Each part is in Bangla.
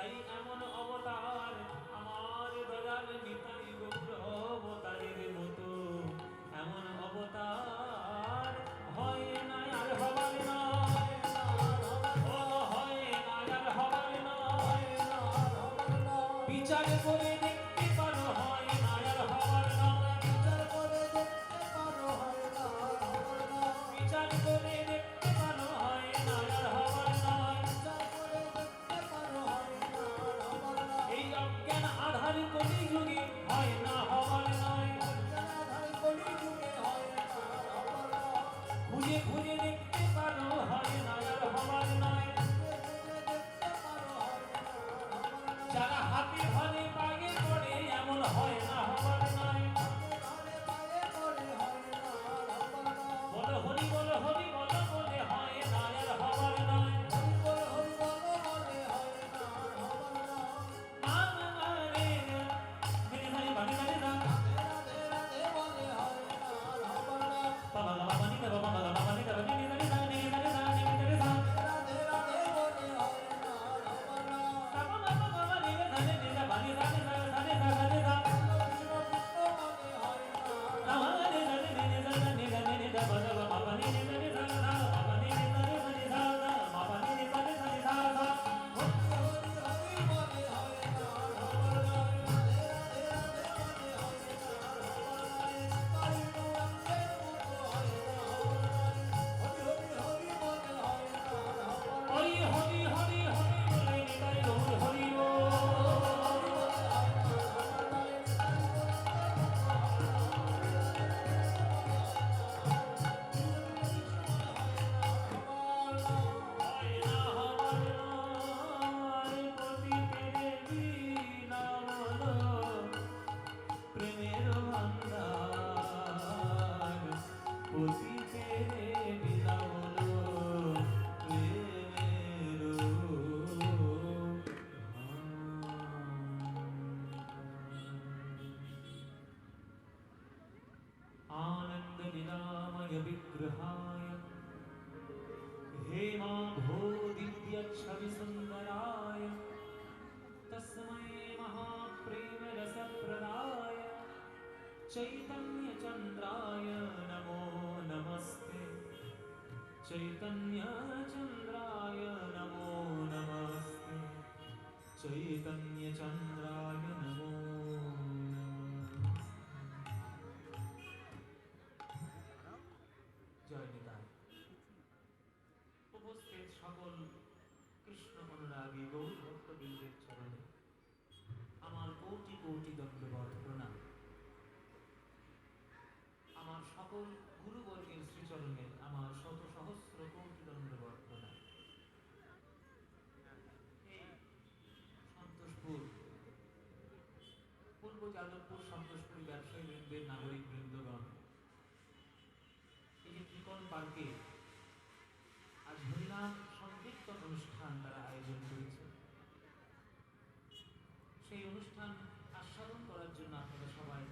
তাই এমন অবতার আমার দয়াল নিতাই গৌর অবতারের মতো এমন অবতার হয় না আর হবার নয়, ও হয় না আর হবার নয়, বিচার করে দেখতে পারো হয় না আর হবার নয়, বিচার করে দেখতে পারো হয় না আর হবার নয়, বিচার করে দেখতে পারো হয় না আর হবার নয়, বিচার করে দেখতে পারো হয় না আর হবার নয়, এই অজ্ঞান আধার কলি যুগে হয় না হবার নয়, অজ্ঞান আধার কলি যুগে হয় না আর হবার নয়, খুঁজে খুঁজে দেখতে পারো হয় না আর হবার নয়, যারা হাতে ধরে পায়ে পড়ে এমন হয় না হবার নয়, বলো হরি বলো হরি বলো বলে হয় না আর হবার নয়, आनंद निरामय विग्रहाय हेमा भो दिव्य छवि सुंदराय तस्मै महाप्रेम रस प्रदाय चैतन्य चंद्राय नमो नमस्ते चैतन्य चंद्राय नमो नमस्ते चैतन्य चंद्राय नमो জয় নিতাই। উপস্থিত সকল কৃষ্ণ অনুরাগী গৌর ভক্তবৃন্দের চরণে আমার কোটি কোটি দণ্ডবত প্রণাম। আমার সকল গুরুবর্গের শ্রীচরণে আমার শত সহস্র কোটি দণ্ডবত প্রণাম। এই সন্তোষপুর পূর্ব যাদবপুর সন্তোষপুরী ব্যবসায়ী বৃন্দের নাগরিক বৃন্দগণ এই যে ত্রিকোণ পার্কে আজ হরিনাম সংকীর্তন অনুষ্ঠান তারা আয়োজন করেছে, সেই অনুষ্ঠান আস্বাদন করার জন্য আপনারা সবাই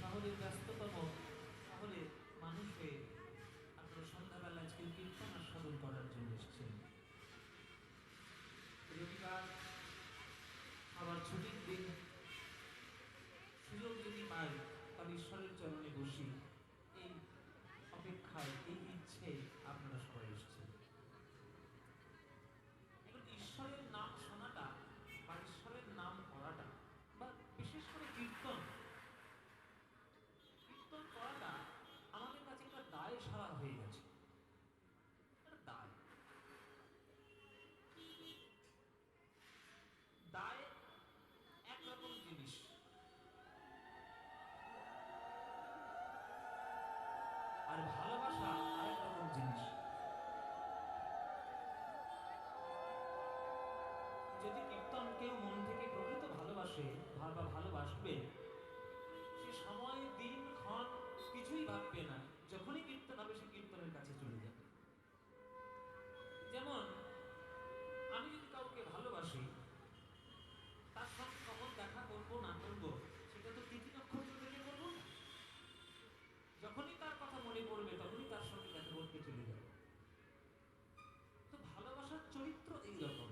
শহরের ব্যস্ততম শহরের মানুষ হয়ে আপনারা সন্ধ্যাবেলা আজকে কীর্তন আস্বাদন করার জন্য এসেছেন। রবিবার সবার ছুটির দিন, সুযোগ যদি পাই তবে ঈশ্বরের চরণে বসি, এই অপেক্ষায় এই ইচ্ছে আপনারা সবাই এসেছেন। এখন ঈশ্বরের নাম শোনাটা বা ঈশ্বরের নাম করাটা বা বিশেষ করে কীর্তন করাটা আমাদের কাছে একটা দায় সারা হয়ে গেছে। দায় দায় একরকম জিনিস, আর ভালোবাসা আরেক রকম জিনিস। যদি কীর্তন কেউ মন থেকে প্রকৃত ভালোবাসে বা ভালোবাসবে, সে সময় দিন ক্ষণ কিছুই ভাববে না, যখনই কীর্তন হবে সে কীর্তনের কাছে চলে যাবে। যেমন আমি যদি কাউকে ভালোবাসি, তার সঙ্গে কখন দেখা করবো না করবো সেটা তো তিথি নক্ষত্র থেকে করবো না, যখনই তার কথা মনে পড়বে তখনই তার সঙ্গে দেখা করতে চলে যাবে। তো ভালোবাসার চরিত্র এইরকম।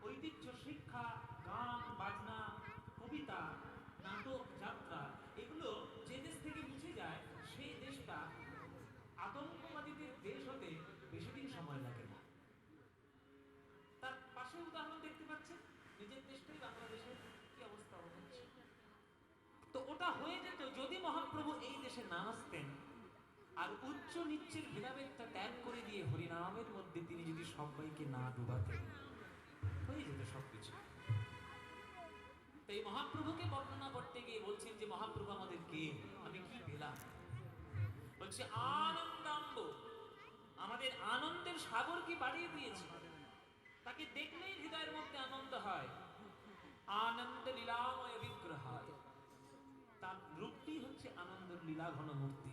ঐতিহ্য, শিক্ষা, গান, বাজনা, কবিতা, নাটক, যাত্রা, এগুলো যে দেশ থেকে মুছে যায় সেই দেশটা আতঙ্কবাদীদের দেশ হতে বেশি দিন সময় লাগে না। তার পাশে উদাহরণ দেখতে পাচ্ছেন, নিজের দেশটাই বাংলাদেশের কি অবস্থা হচ্ছে। তো ওটা হয়ে যেত যদি মহাপ্রভু এই দেশে না আসতেন, আর উচ্চ নিচ্চের ভেদাভেদটা ত্যাগ করে দিয়ে হরিনামের মধ্যে তিনি যদি সবাইকে না ডুবাতেন, হয়ে যেত সবকিছু। তো এই মহাপ্রভুকে বর্ণনা করতে গিয়ে বলছেন যে মহাপ্রভু আমাদের কে, আমি কি পেলাম। বলছে আনন্দাম্ব, আমাদের আনন্দের সাগরকে বাড়িয়ে দিয়েছে। তাকে দেখলেই হৃদয়ের মধ্যে আনন্দ হয়। আনন্দ লীলাময় বিগ্রহায়, তার রূপটি হচ্ছে আনন্দের লীলা ঘন মূর্তি।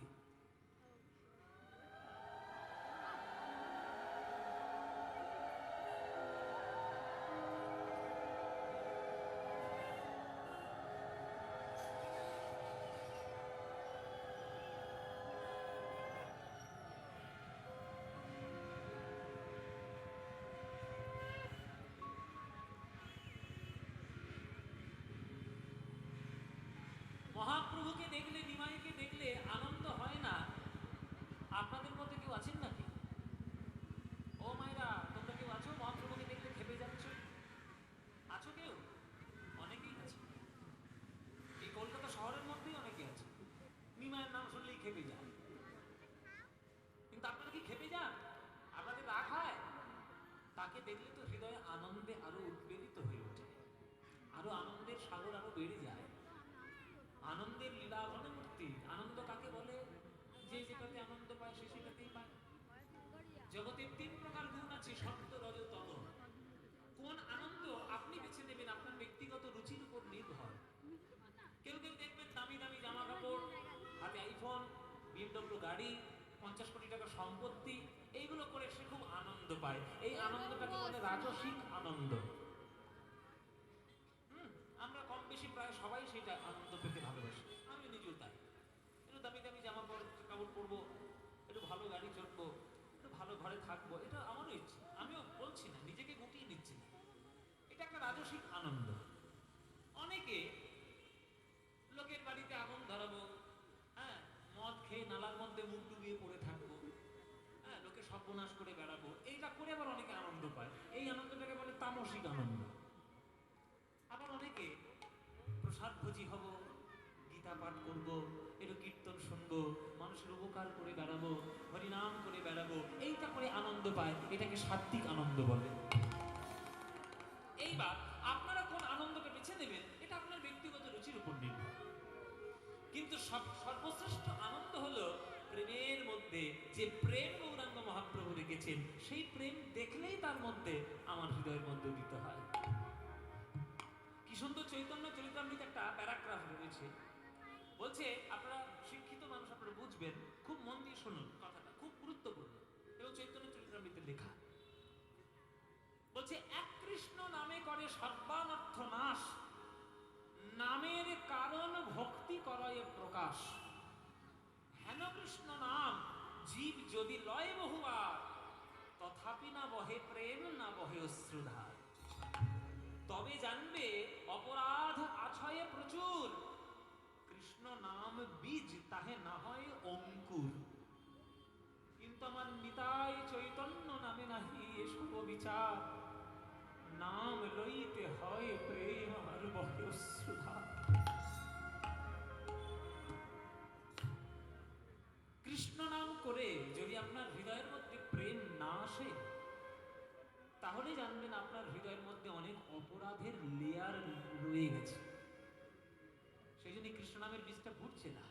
মহাপ্রভুকে দেখলে, নিমাইকে দেখলে আনন্দ হয় না, আপনাদের মধ্যে কেউ আছেন নাকি? ও মায়েরা, তোমরা কেউ আছো মহাপ্রভুকে দেখলে খেপে যাচ্ছ? আছো কেউ? অনেকেই আছে। এই কলকাতা শহরের মধ্যেই অনেকে আছে, নিমায়ের নাম শুনলেই খেপে যায়। কিন্তু আপনারা কি খেপে যান? আপনাদের রাগ হয়? তাকে দেখলে তো হৃদয়ে আনন্দে আরো উদ্বেলিত হয়ে ওঠে, আরো আনন্দের সাগর আরো বেড়ে যায়। আনন্দের লীলা ঘন মূর্তি। আনন্দ কাকে বলে? যে যেটাতে আনন্দ পায় সে সেটাতেই পায়। জগতের 3 প্রকার গুণ আছে, সত্য, রজ, তম। কোন আনন্দ আপনি বেছে নেবেন আপনার ব্যক্তিগত রুচির উপর নির্ভর। কেউ কেউ দেখবেন দামি দামি জামা কাপড়, হাতে আইফোন, BMW গাড়ি, 50 কোটি টাকা সম্পত্তি, এইগুলো করে সে খুব আনন্দ পায়। এই আনন্দটাকে বলে রাজসিক আনন্দ। আমরা কম বেশি প্রায় সবাই সেটা আনন্দ পেতে ভালোবাসি, আমি নিজেও তাই। একটু দামি দামি জামা কাপড় পরবো, একটু ভালো গাড়ি চড়বো, একটু ভালো ঘরে থাকবো, এটা আমারও ইচ্ছে। আমিও বলছি না, নিজেকে গুটিয়ে নিচ্ছি না, এটা একটা রাজসিক আনন্দ। অনেকে লোকের বাড়িতে আগুন ধরাবো, হ্যাঁ, মদ খেয়ে নালার মধ্যে মুখ ডুবিয়ে পড়ে থাকবো, হ্যাঁ, লোকে সর্বনাশ করে বেড়াবো, এইটা করে আবার অনেকে আনন্দ পায়। এই আনন্দটাকে বলে তামসিক আনন্দ। আবার অনেকে প্রসাদ ভোজি হব, গীতা পাঠ করব, একটু কীর্তন শুনবো, মানুষের উপকার করে বেড়াবো, হরিনাম করে বেড়াবো, এইটা করে আনন্দ পায়, এটাকে সাত্বিক আনন্দ বলে। এইবার আপনারা কোন আনন্দটা বেছে নেবেন এটা আপনার ব্যক্তিগত রুচির উপর নির্ভর। কিন্তু সর্বশ্রেষ্ঠ আনন্দ হলো প্রেমের মধ্যে, যে প্রেম গৌরাঙ্গ মহাপ্রভু রেখেছেন, সেই প্রেম দেখলেই তার মধ্যে আমার হৃদয়ের মধ্যে উদিত হয়। কি সুন্দর চৈতন্য চরিতামৃতে একটা প্যারাগ্রাফ রয়েছে, বলছে, আপনারা শিক্ষিত মানুষ, আপনারা বুঝবেন, খুব মন দিয়ে শুনুন, কথাটা খুব গুরুত্বপূর্ণ এবং চৈতন্য চরিতামৃতে লেখা। বলছে, এক কৃষ্ণ নামে করে সর্বানর্থ নাশ, নামের কারণ ভক্তি করয়ে প্রকাশ। হেন কৃষ্ণ নাম জীব যদি লয় বহুবার, তথাপি না বহে প্রেম, না বহে অশ্রুধার। তবে জানবে অপরাধ আছয়ে প্রচুর, কৃষ্ণ নাম বীজ তাহে না হয় অঙ্কুর। কিন্তু আমার নিতাই চৈতন্য নামে নাহি এসব বিচার, নাম লইতে হয় প্রেম আর বহে অশ্রুধার। কৃষ্ণ নাম করে যদি আপনার হৃদয়ের মধ্যে প্রেম না আসে, তাহলে জানবেন আপনার হৃদয়ের মধ্যে অনেক অপরাধের লেয়ার রয়ে গেছে, সেই জন্য কৃষ্ণ নামের বীজটা ফুটছে না।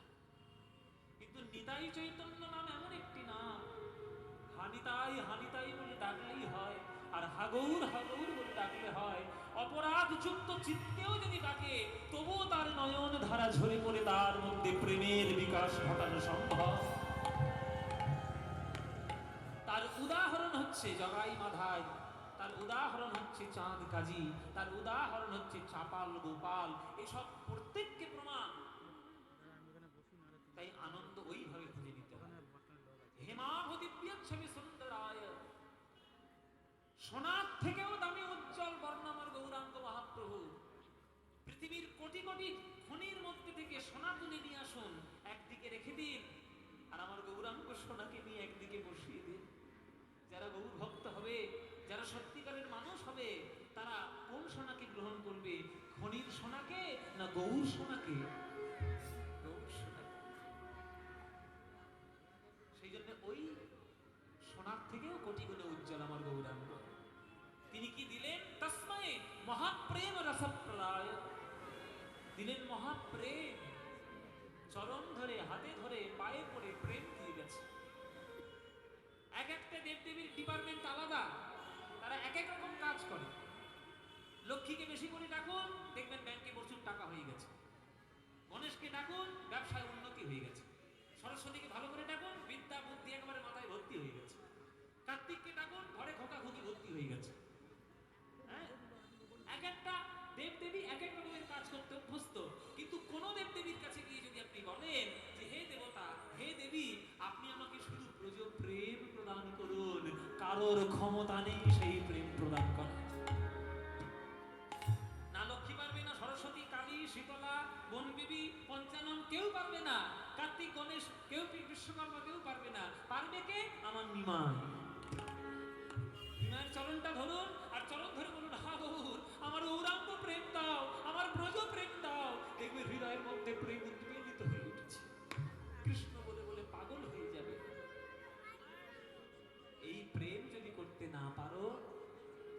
কিন্তু নিতাই চৈতন্য নাম এমন একটি নাম, হানিতাই হানিতাই বলে ডাকলেই হয়, আর হাগৌর হাগৌর বলে ডাকলে হয়। অপরাধ যুক্ত চিত্তেও যদি ডাকে, তবুও তার নয়ন ধারা ঝরে পড়ে তার মধ্যে প্রেমের বিকাশ ঘটানো সম্ভব। তার উদাহরণ হচ্ছে জগাই মাধাই, তার উদাহরণ হচ্ছে চাঁদ কাজী, তার উদাহরণ হচ্ছে চাপাল গোপাল, এসব প্রত্যেককে প্রমাণ। তাই আনন্দ ওইভাবে খুঁজে নিতে হবে। হেমাভদিব্যচ্ছবি সুন্দরায়, সোনার থেকেও দামি উজ্জ্বল বর্ণময় পৃথিবীর কোটি কোটি খনির মধ্যে থেকে সোনা তুলে নিয়ে আসুন, একদিকে রেখে দিন, আর আমার গৌরাঙ্গ সোনাকে নিয়ে একদিকে বসিয়ে দিন। যারা গৌর ভক্ত হবে, যারা সত্যিকারের মানুষ হবে, তারা কোন সোনাকে গ্রহণ করবে? খনির সোনাকে না গৌর সোনাকে? গৌর সোনাকে। সেই জন্য ওই সোনার থেকেও কোটি গুণে উজ্জ্বল আমার গৌরাঙ্গ। তিনি কি দিলেন? তস্মৈ মহাপ্রেম রসপ্রদায়, দিলেন মহাপ্রেম। চরণ ধরে, হাতে ধরে, পায়ে পড়ে প্রেম দিয়ে গেছে। এক একটা দেবদেবীর ডিপার্টমেন্ট আলাদা, তারা এক এক রকম কাজ করে। লক্ষ্মীকে বেশি করে ডাকুন, দেখবেন ব্যাংকে প্রচুর টাকা হয়ে গেছে। গণেশকে ডাকুন, ব্যবসায় উন্নতি হয়ে গেছে। সরস্বতীকে ভালো করে ডাকুন, বিদ্যা বুদ্ধি একেবারে মাথায় ভর্তি হয়ে গেছে। কার্তিককে ডাকুন, ঘরে খোকা খুকি ভর্তি হয়ে গেছে। হ্যাঁ, এক একটা দেবদেবী এক এক রকমের কাজ করতে অভ্যস্ত। কিন্তু কোন দেবদেবীর কাছে গিয়ে যদি আপনি বলেন যে হে দেবতা, হে দেবী, আপনি আমাকে শুধু প্রেম প্রদান করুন, কারোর ক্ষমতা নেই সেই প্রেম প্রদান করা। না লক্ষ্মী পারবে, না সরস্বতী, কালী, শীতলা, বনবিবি, পঞ্চানন কেউ পারবে না। কার্তিক, গণেশ কেউ, বিশ্বকর্মা কেউ পারবে না। পারবে কে? আমার নিমাই। নিমায়ের চরণটা ধরুন, আর চরণ ধরে বলুন, হা গৌর, আমার গৌরাঙ্গ প্রেম দাও, আমার ব্রজ প্রেম দাও। দেখবে হৃদয়ের মধ্যে প্রেম উদ্বেলিত হয়ে উঠেছে। কৃষ্ণ বলে বলে পাগল হয়ে যাবে। এই প্রেম যদি করতে না পারো,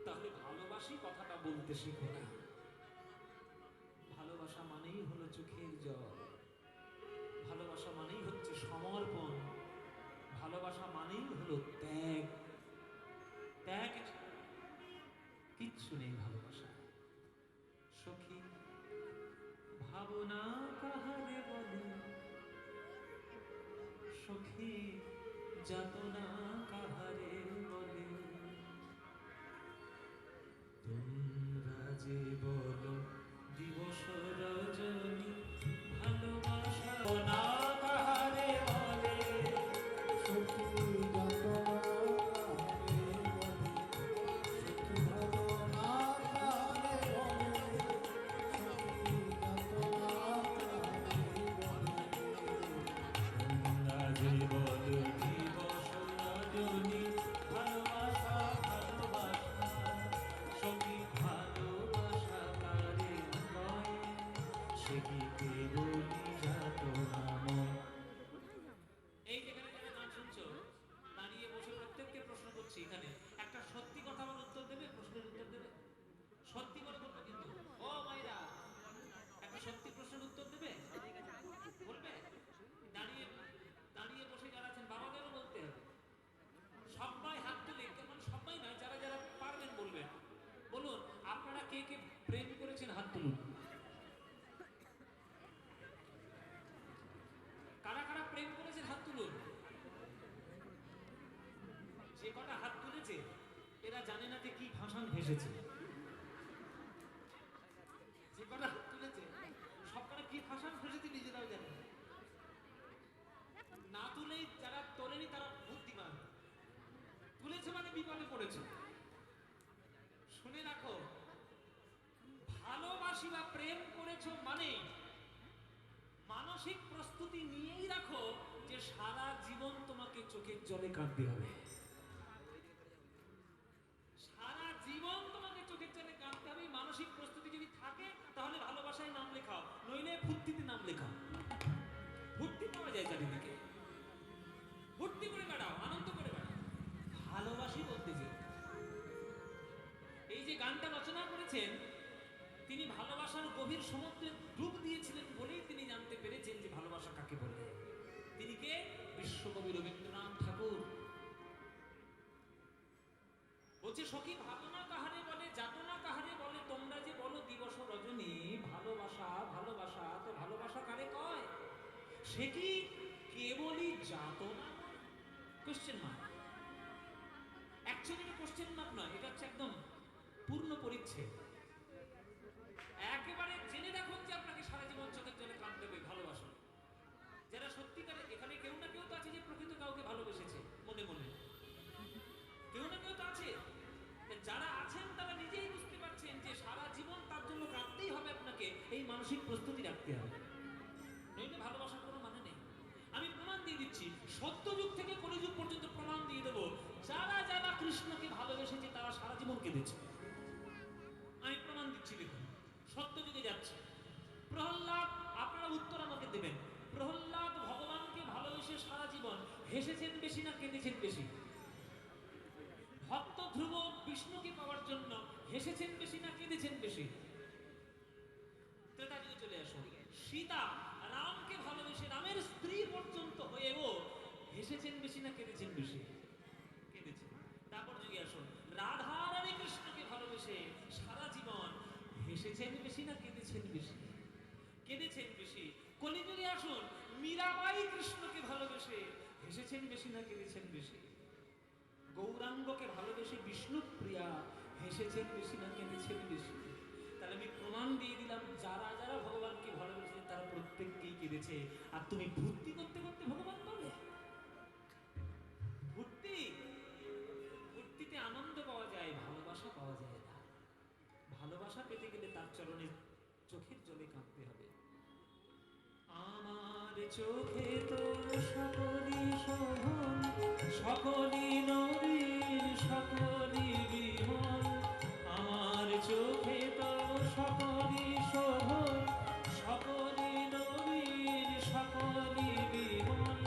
তাহলে ভালোবাসি কথাটা বলতে শিখো না। ভালোবাসা মানেই হলো চোখের জল, ভালোবাসা মানেই হচ্ছে সমর্পণ, ভালোবাসা মানেই হলো ত্যাগ। ত্যাগ কিচ্ছু নেই ভালোবাসা। সখী ভাবনা কাহারে বলে, সখী যাতনা কাহারে বলে, তোমরা যে বলো দিবস রজনী, ভালোবাসা না কাহারে বলে, সখী যাতনা এখানে একটা সত্যি কথা বলার উত্তর দেবে, প্রশ্নের উত্তর দেবে। সত্যি করে বলবে কিন্তু, ও মাইরা, একটা সত্যি প্রশ্নের উত্তর দেবে, বলবে। দাঁড়িয়ে দাঁড়িয়ে বসে যারা আছেন বাবাদেরও বলতে হবে। সবাই হাত তুলে, কেমন সবাই নয়, যারা যারা পারবেন বলবেন। বলুন, আপনারা কে কে প্রেম করেছেন? হাত তুলুন। কারা কারা প্রেম করেছেন? হাত তুলুন। যে কটা হাত তুলেছে এরা জানে না যে কি ভাষণ ভেসেছে। যে কটা হাত তুলেছে সব কটা কি ভাষণ ভেসেছে নিজেরাও জানে না। তুলেই যারা তোলেনি তারা বুদ্ধিমান, তুলেছে মানে বিপদে পড়েছে। শুনে রাখো, ভালোবাসি বা প্রেম করেছো মানে মানসিক প্রস্তুতি নিয়েই রাখো যে সারা জীবন তোমাকে চোখের জলে কাঁদতে হবে। সারা জীবন তোমাকে চোখের জলে কাঁদতে হবে। মানসিক প্রস্তুতি যদি থাকে তাহলে ভালোবাসায় নাম লেখাও, নইলে ফুর্তিতে নাম লেখাও। ফুর্তি পাওয়া যায় চারিদিকে, ফুর্তি করে বেড়াও, আনন্দ করে বেড়াও। ভালোবাসি বলতে যে এই যে গানটা রচনা করেছেন, তিনি ভালোবাসার গভীর সমুদ্রে ডুব দিয়েছিলেন বলেই তিনি জানতে পেরেছেন যে ভালোবাসা কাকে বলে। তিনি কে? বিশ্বকবি রবীন্দ্রনাথ ঠাকুর। বলছে, সখী ভাবনা কাহারে বলে, যাতনা কাহারে বলে, তোমরা যে বলো দিবস রজনী, ভালোবাসা ভালোবাসা, তো ভালোবাসা কারে কয়? সে কি কেবলই যাতনা? Question mark. অ্যাকচুয়ালি এটা কোশ্চেন মার্ক নয়, এটা হচ্ছে একদম পূর্ণ পরিচ্ছেদ। একেবারে জেনে রাখুন যে আপনাকে সারা জীবন চোখের জলে কাঁদতে হবে ভালোবাসা। যারা সত্যিকারে, এখানে কেউ না কেউ তো আছে যে প্রকৃত কাউকে ভালোবেসেছে মনে মনে, কেউ না কেউ তো আছে। যারা আছেন তারা নিজেই বুঝতে পারছেন যে সারা জীবন তার জন্য কাঁদতেই হবে আপনাকে। এই কেঁদেছে। আমি প্রমাণ দিচ্ছি, দেখুন সত্য যুগে যাচ্ছে। প্রহ্লাদ, আপনারা উত্তর আমাকে দেবেন, প্রহ্লাদ ভগবানকে ভালোবেসে সারা জীবন হেসেছেন বেশি না কেঁদেছেন বেশি? ভক্ত ধ্রুব বিষ্ণুকে পাওয়ার জন্য হেসেছেন বেশি না কেঁদেছেন বেশি? ত্রেতা যুগে চলে আসুন, সীতা রামকে ভালোবেসে রামের স্ত্রী পর্যন্ত হয়েও হেসেছেন বেশি না কেঁদেছেন বেশি? কেঁদেছেন। তারপর যুগে আসুন, রাধা রানী কৃষ্ণকে ভালোবেসে সারা জীবন হেসেছেন বেশি না কেঁদেছেন বেশি? কেঁদেছেন বেশি। কলিযুগে আসুন, মীরাবাই কৃষ্ণকে ভালোবেসে হেসেছেন বেশি না কেঁদেছেন বেশি? গৌরাঙ্গকে ভালোবেসে বিষ্ণুপ্রিয়া হেসেছেন বেশি না কেঁদেছেন বেশি? তাহলে আমি প্রমাণ দিয়ে দিলাম, যারা যারা ভগবানকে ভালোবেসে তারা প্রত্যেককেই কেঁদেছে। আর তুমি ভর্তি করতে করতে ভগবান পাবে? ভক্তিতে আনন্দ পাওয়া যায়, ভালোবাসা পাওয়া যায় না। ভালোবাসা পেতে গেলে তার চরণে চোখের জলে কাঁদতে হবে। আমার চোখে তো সকলি শোভন, সকলি নবীন, সকলি বিমল। আমার চোখে তো সকলি শোভন, সকলি নবীন, সকলি বিমল।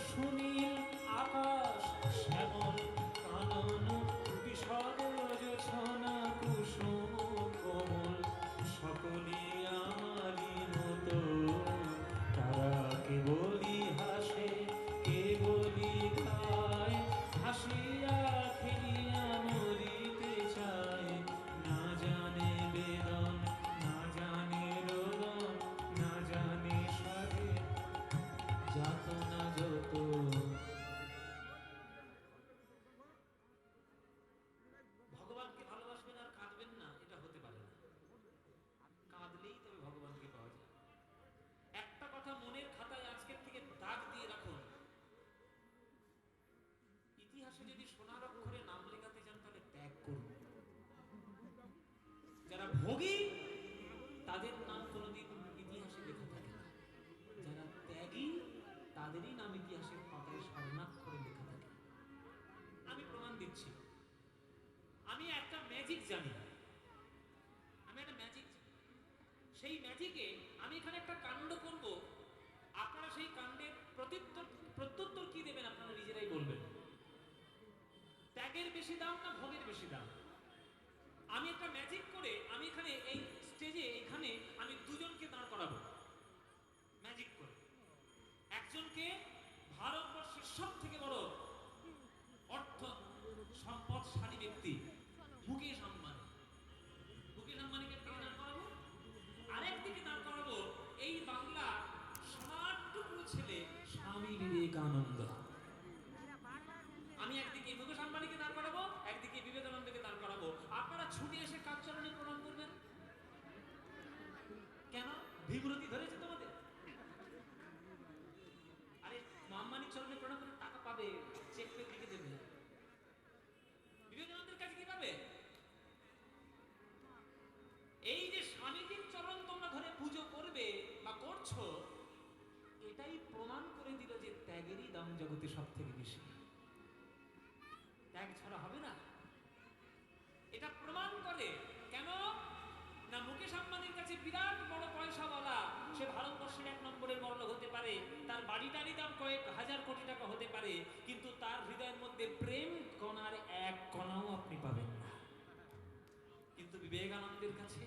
সুনীল আকাশ শ্যামল কানন, বিশদ জোছনা কুসুম কোমল। সকলি আমারই মতো, তারা কেবলি হাসে, কেবলি গায়। হাসিয়া খেলিয়া মরিতে চায়, না জানে বেদন, না জানে রোদন, না জানে সাধে যাতনা যত। ভগবানকে ভালোবাসবেন আর কাঁদবেন না, এটা হতে পারে না। কাঁদলেই তবে ভগবানকে পাওয়া যায়। একটা কথা মনের খাতায় আজকের থেকে দাগ দিয়ে রাখুন, ইতিহাসে যদি সোনার অক্ষরে নাম লেখাতে চান তাহলে ত্যাগ করুন। যারা ভোগী তাদের নাম কোনোদিন ইতিহাসে লেখা থাকে না, যারা ত্যাগী তাদেরই নাম ইতিহাসের পাতায় স্বর্ণাক্ষরে লেখা থাকে। আমি প্রমাণ দিচ্ছি, আমি একটা ম্যাজিক জানি, আমি একটা ম্যাজিক, সেই ম্যাজিকে আমি এখানে একটা কাণ্ড করব, আপনারা সেই কাণ্ডের প্রত্যুত্তর কি দেবেন আপনারা নিজেরাই বলবেন। ত্যাগের বেশি দাম না ভোগের বেশি দাম? আমি একটা ম্যাজিক করে আমি এখানে এই স্টেজে এখানে আমি দুজনকে দাঁড় করাবো ম্যাজিক করে। একজনকে ভারতবর্ষের সব থেকে বড় অর্থ সম্পদশালী ব্যক্তি মুকেশ আম্বানি, মুকেশ আম্বানিকে দাঁড় করাবো। আরেকদিকে দাঁড় করাবো এই বাংলা সোনার টুকরো ছেলে স্বামী বিবেকানন্দ। আমি একদিকে মুকেশ আম্বানিকে দাঁড় করাবো, একদিকে বিবেকানন্দকে দাঁড় করাবো। আপনারা ছুটে এসে কার চরণে প্রণাম করবেন? কেন বিব্রতি ধরেছে তোমাদের? আরে আম্বানির চরণে প্রণাম করে টাকা পাবে, চেক পেয়ে লিখে দেবে। বিবেকানন্দের কাছে কি পাবে? এই যে স্বামীজির চরণ তোমরা ধরে পুজো করবে বা করছো, এটাই প্রমাণ করে দিল যে ত্যাগেরই দাম জগতে সব থেকে বেশি। ত্যাগ ছাড়া হবে না, এটা প্রমাণ করে। কেন না, মুকেশ আম্বানির কাছে বিরাট বড় পয়সাওয়ালা, সে ভারতবর্ষের 1 নম্বরের বড়লোক হতে পারে, তার বাড়িটারই দাম কয়েক হাজার কোটি টাকা হতে পারে, কিন্তু তার হৃদয়ের মধ্যে প্রেম কণার এক কণাও আপনি পাবেন না। কিন্তু বিবেকানন্দের কাছে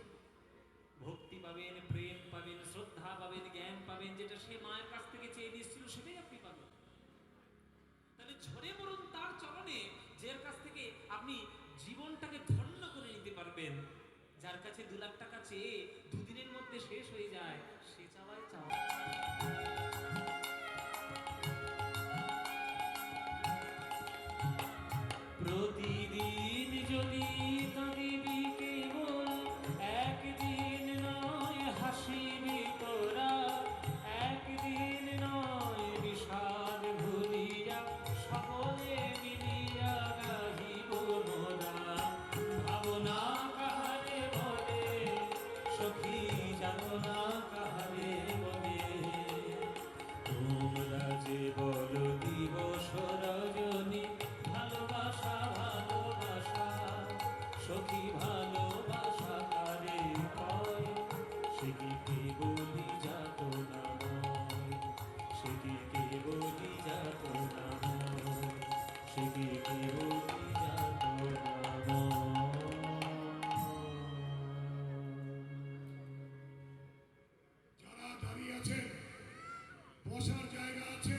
ভক্তি পাবেন, প্রেম পাবেন, শ্রদ্ধা পাবেন, জ্ঞান পাবেন, যেটা সে মায়ের কাছ থেকে চেয়ে নিয়েছিল সেটাই আপনি পাবেন। তাহলে ঝরে মরুন তার চরণে, যার কাছ থেকে আপনি জীবনটাকে ধন্য করে নিতে পারবেন। যার কাছে 2 লাখ টাকা চেয়ে 2 দিনের মধ্যে শেষ হয়ে যায়, সে চাওয়ায় চাওয়া। প্রতিদিন যদি কাঁদিবি কেবল, একদিন নয় হাসিবি তোরা, একদিন নয় বিষাদ ভুলিয়া সকলে মিলিয়া গাহিব মোরা। ভাবনা কাহারে বলে সখী, জানো না কাহারে সখী ভালোবাসা কারে কয় সে কি কেবলি যাত নাময় সে কি কেবলি যাত নাময় সে কি কেবলি যাত নাময়। যারা দাঁড়িয়ে আছেন বসার জায়গা আছে,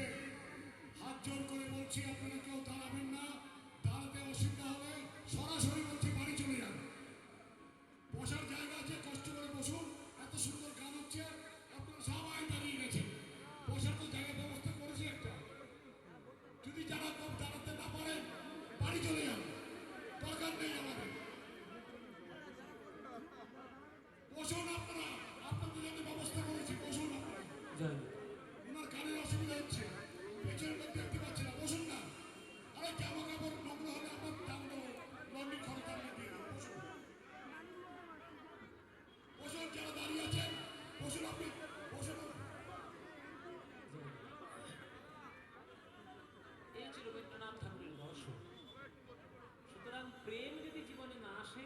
হাত জোর করে বলছি আপনারা কেউ দাঁড়াবেন না। দাঁড়াতে অসুবিধা হলে সরাসরি বলছি বাড়ি চলে যান। বসার জায়গা আছে, কষ্ট করে বসুন। এত সুন্দর গান হচ্ছে, আপনারা সবাই দাঁড়িয়ে গেছেন। বসার তো জায়গা ব্যবস্থা করেছি একটা। যদি যারা কেউ দাঁড়াতে না পারেন বাড়ি চলে যান, দরকার নেই আমাদের। বসুন আপনারা, আপনাদের জন্য ব্যবস্থা করেছি, বসুন আপনারা। জয় ওনার কানের অসুবিধা হচ্ছে, পেছনের লোক দেখতে পাচ্ছে না, বসুন না। আরে জামা কাপড় নোংরা হলে আমার দাম দেবো, লন্ড্রি খরচ আমি দিয়ে দেবো, বসুন। বসুন, যারা দাঁড়িয়ে আছেন বসুন, আপনি বসুন। এই ছিল রবীন্দ্রনাথ ঠাকুরের রহস্য। সুতরাং প্রেম যদি জীবনে না আসে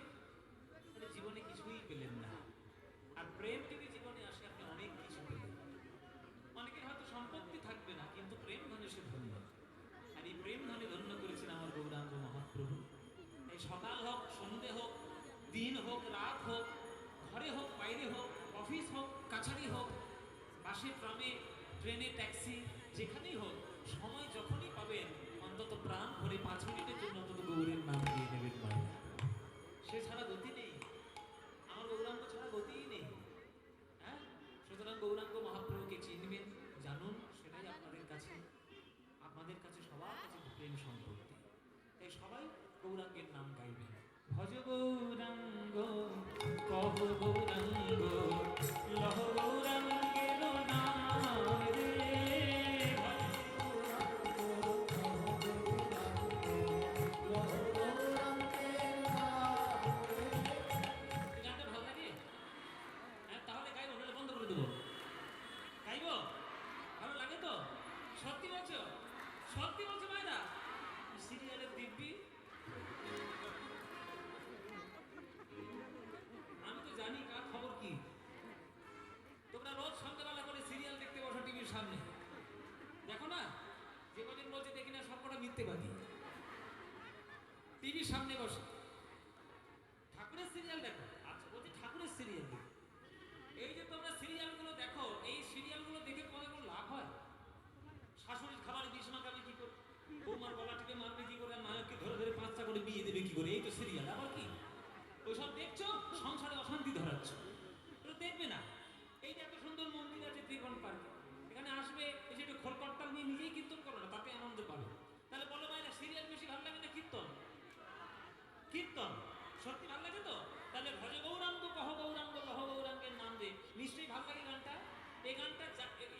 তাহলে জীবনে কিছুই পেলেন না, আর প্রেম যদি জীবনে আসে আপনি অনেক কিছু পেলেন। অনেকের হয়তো সম্পত্তি থাকবে না, কিন্তু প্রেম ধনে সে ধন্য, আর এই প্রেম ধনে ধন্য করেছেন আমার গৌরাঙ্গ মহাপ্রভু। এই সকাল হোক, সন্ধে হোক, দিন হোক, রাত হোক, ঘরে হোক, বাইরে হোক, অফিস হোক, কাছারি হোক, বাসে, ট্রামে, ট্রেনে, ট্যাক্সি, যেখানেই হোক, সময় যখনই পাবেন অন্তত প্রাণ ভরে 5 মিনিটের জন্য অন্তত গৌরের নাম দিয়ে নেবেন মায়েরা। সে ছাড়া গতি নেই, আমার গৌরাঙ্গ ছাড়া গতিই নেই। হ্যাঁ, সুতরাং গৌরাঙ্গ মহাপ্রভুকে চিনবেন, জানুন, সেটাই আপনাদের কাছে সবার কাছে প্রেম সম্পত্তি। তাই সবাই গৌরাঙ্গের নাম গাইবেন। ভজ গৌরাঙ্গ, কহ গৌরাঙ্গ, লহ গৌরাঙ্গের নাম রে। গানটা ভালো লাগে? হ্যাঁ, তাহলে গাইবো, নাহলে বন্ধ করে দেবো। গাইবো? ভালো লাগে তো? সত্যি বলছো? সত্যি বলছো মায়েরা? সিরিয়ালের দিব্যি, আমি তো জানি কার খবর কি। তোমরা রোজ সন্ধ্যাবেলা করে সিরিয়াল দেখতে বসো টিভির সামনে, দেখো না? যে কদিন বলছে দেখি না, সবকটা মিথ্যেবাদী। টিভির সামনে বসে ঠাকুরের সিরিয়াল দেখো। আচ্ছা, বলছি ঠাকুরের সিরিয়াল দেখো। এই যে তোমরা সিরিয়ালগুলো দেখো, এই সিরিয়ালগুলো দেখে তোমাদের কোনো লাভ হয়? শাশুড়ির খাবার দিস না খাবে কি করে, বৌমার গলা টিপে মারবে কি করে, নায়ককে ধরে ধরে 5টা করে বিয়ে দেবে কি করে, এই তো সিরিয়াল। আবার কি ওইসব দেখছো, সংসারে অশান্তি ধরাচ্ছ, তো দেখবে না। এই যে এত সুন্দর মন্দির আছে ত্রিকোণ পার্কে, এখানে আসবে, এসে একটু খোলকট্টাল নিয়ে নিজেই কীর্তন করো না, তাতে আনন্দ পাবে। তাহলে বলো মায়েরা, সিরিয়াল বেশি ভালো লাগে না কীর্তন? কীর্তন সত্যি ভালো লাগে তো? তাহলে ভজ গৌরাঙ্গ, কহ গৌরাঙ্গ, লহ গৌরাঙ্গের নাম দে, নিশ্চয়ই ভালো লাগে গানটা।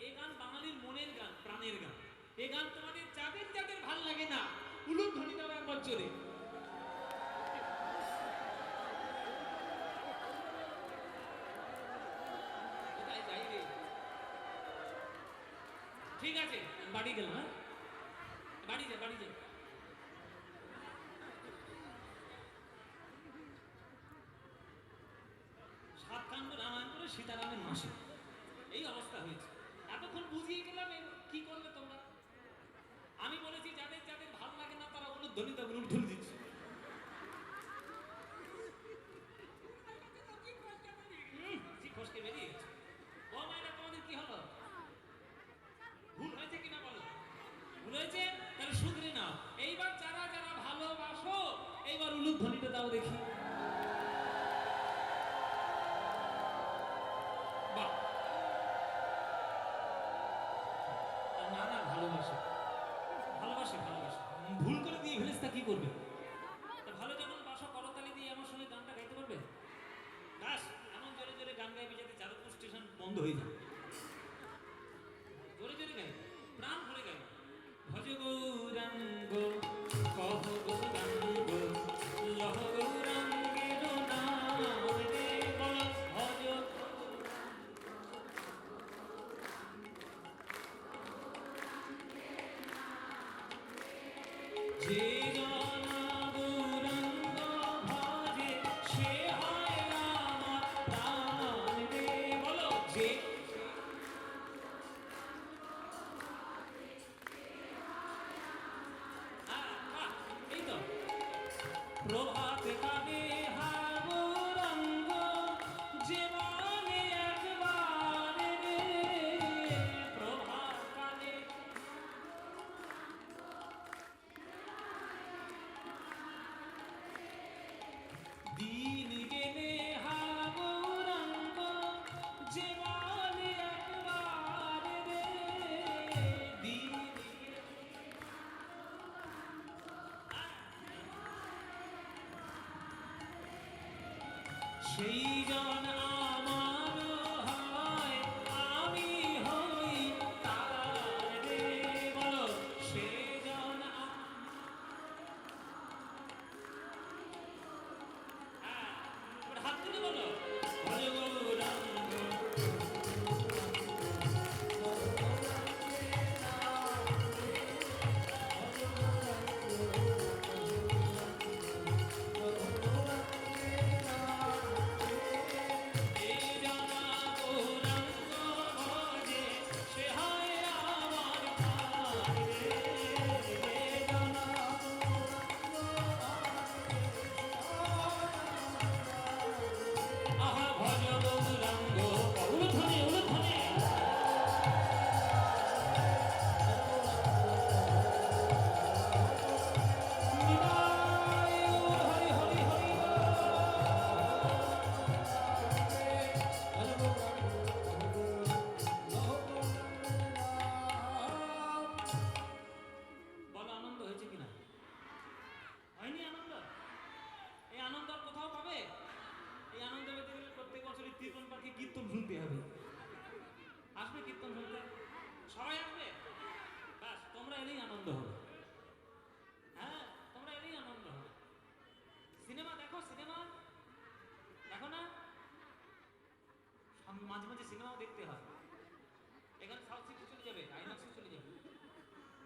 এই গান বাঙালির মনের গান, প্রাণের গান। এই গান তোমাদের যাদের যাদের ভাল লাগে না, উলুধ্বনি ধ্বনি দাও একবার জোরে। ঠিক আছে, বাড়ি গেলাম। হ্যাঁ, বাড়ি যা, বাড়ি যা। সাতকাণ্ড রামায়ণ করে সীতারামের মাসে এই অবস্থা হয়েছে। এতক্ষণ বুঝিয়ে গেলাম, কি করবে তোমরা? আমি বলেছি যাদের যাদের ভালো লাগে না তারা উলুধ্বনি দাও, উলুধ্বনি দিচ্ছে। ফসকে বেরিয়ে গেছে। ও মায়েরা, তোমাদের কি হলো? ভুল হয়েছে কিনা বলো? ভুল হয়েছে? তাহলে শুধরে নাও। এইবার যারা যারা ভালোবাসো, এইবার উলুধ্বনিটা দাও দেখি। বাহ, না না, ভালোবাসে ভালোবাসে ভালোবাসে। ভুল করে দিয়ে ফেলেছ, তা কি করবে? ভালো যখন বাসো, করতালি দিয়ে আমার সঙ্গে গানটা গাইতে পারবে? ব্যাস, এমন জোরে জোরে গান গাইবে যাতে যাদবপুর স্টেশন বন্ধ হয়ে যায়। জোরে জোরে গাই, প্রাণ ভরে গাই। ভজ গৌরাঙ্গ, কহ গৌরাঙ্গ, লহ গৌরাঙ্গের নাম রে। বল ভজ যে জন গৌরাঙ্গ ভজে সেই জন আমার হয়, আমি হই তার রে। বলো সেই জন হ্যাঁ, এবার হাত তুলে বলো ভজ গৌরাঙ্গ। এই জানা গৌরাঙ্গ ভজে, সে হয় আমার প্রাণ রে। এই জানা আহা ভজ গৌরাঙ্গ। উলুধ্বনি উলুধ্বনি। নিতাই গৌর হরি হরি হরি বলো আনন্দ হয়েছে কিনা? হয়নি আনন্দ? এই আনন্দ আর কোথাও পাবে? এই আনন্দ পেতে গেলে প্রত্যেক বছরই কীর্তন পাখি কীর্তন শুনতে হবে। আসবে কীর্তন শুনতে? সবাই আসবে? ব্যাস, তোমরা এলেই আনন্দ হবে। হ্যাঁ, তোমরা এলেই আনন্দ হবে। সিনেমা দেখো, সিনেমা দেখো না? মাঝে মাঝে সিনেমাও দেখতে হয়। এখানে সাউথ সিটি চলে যাবে, আইনক্সে চলে যাবে।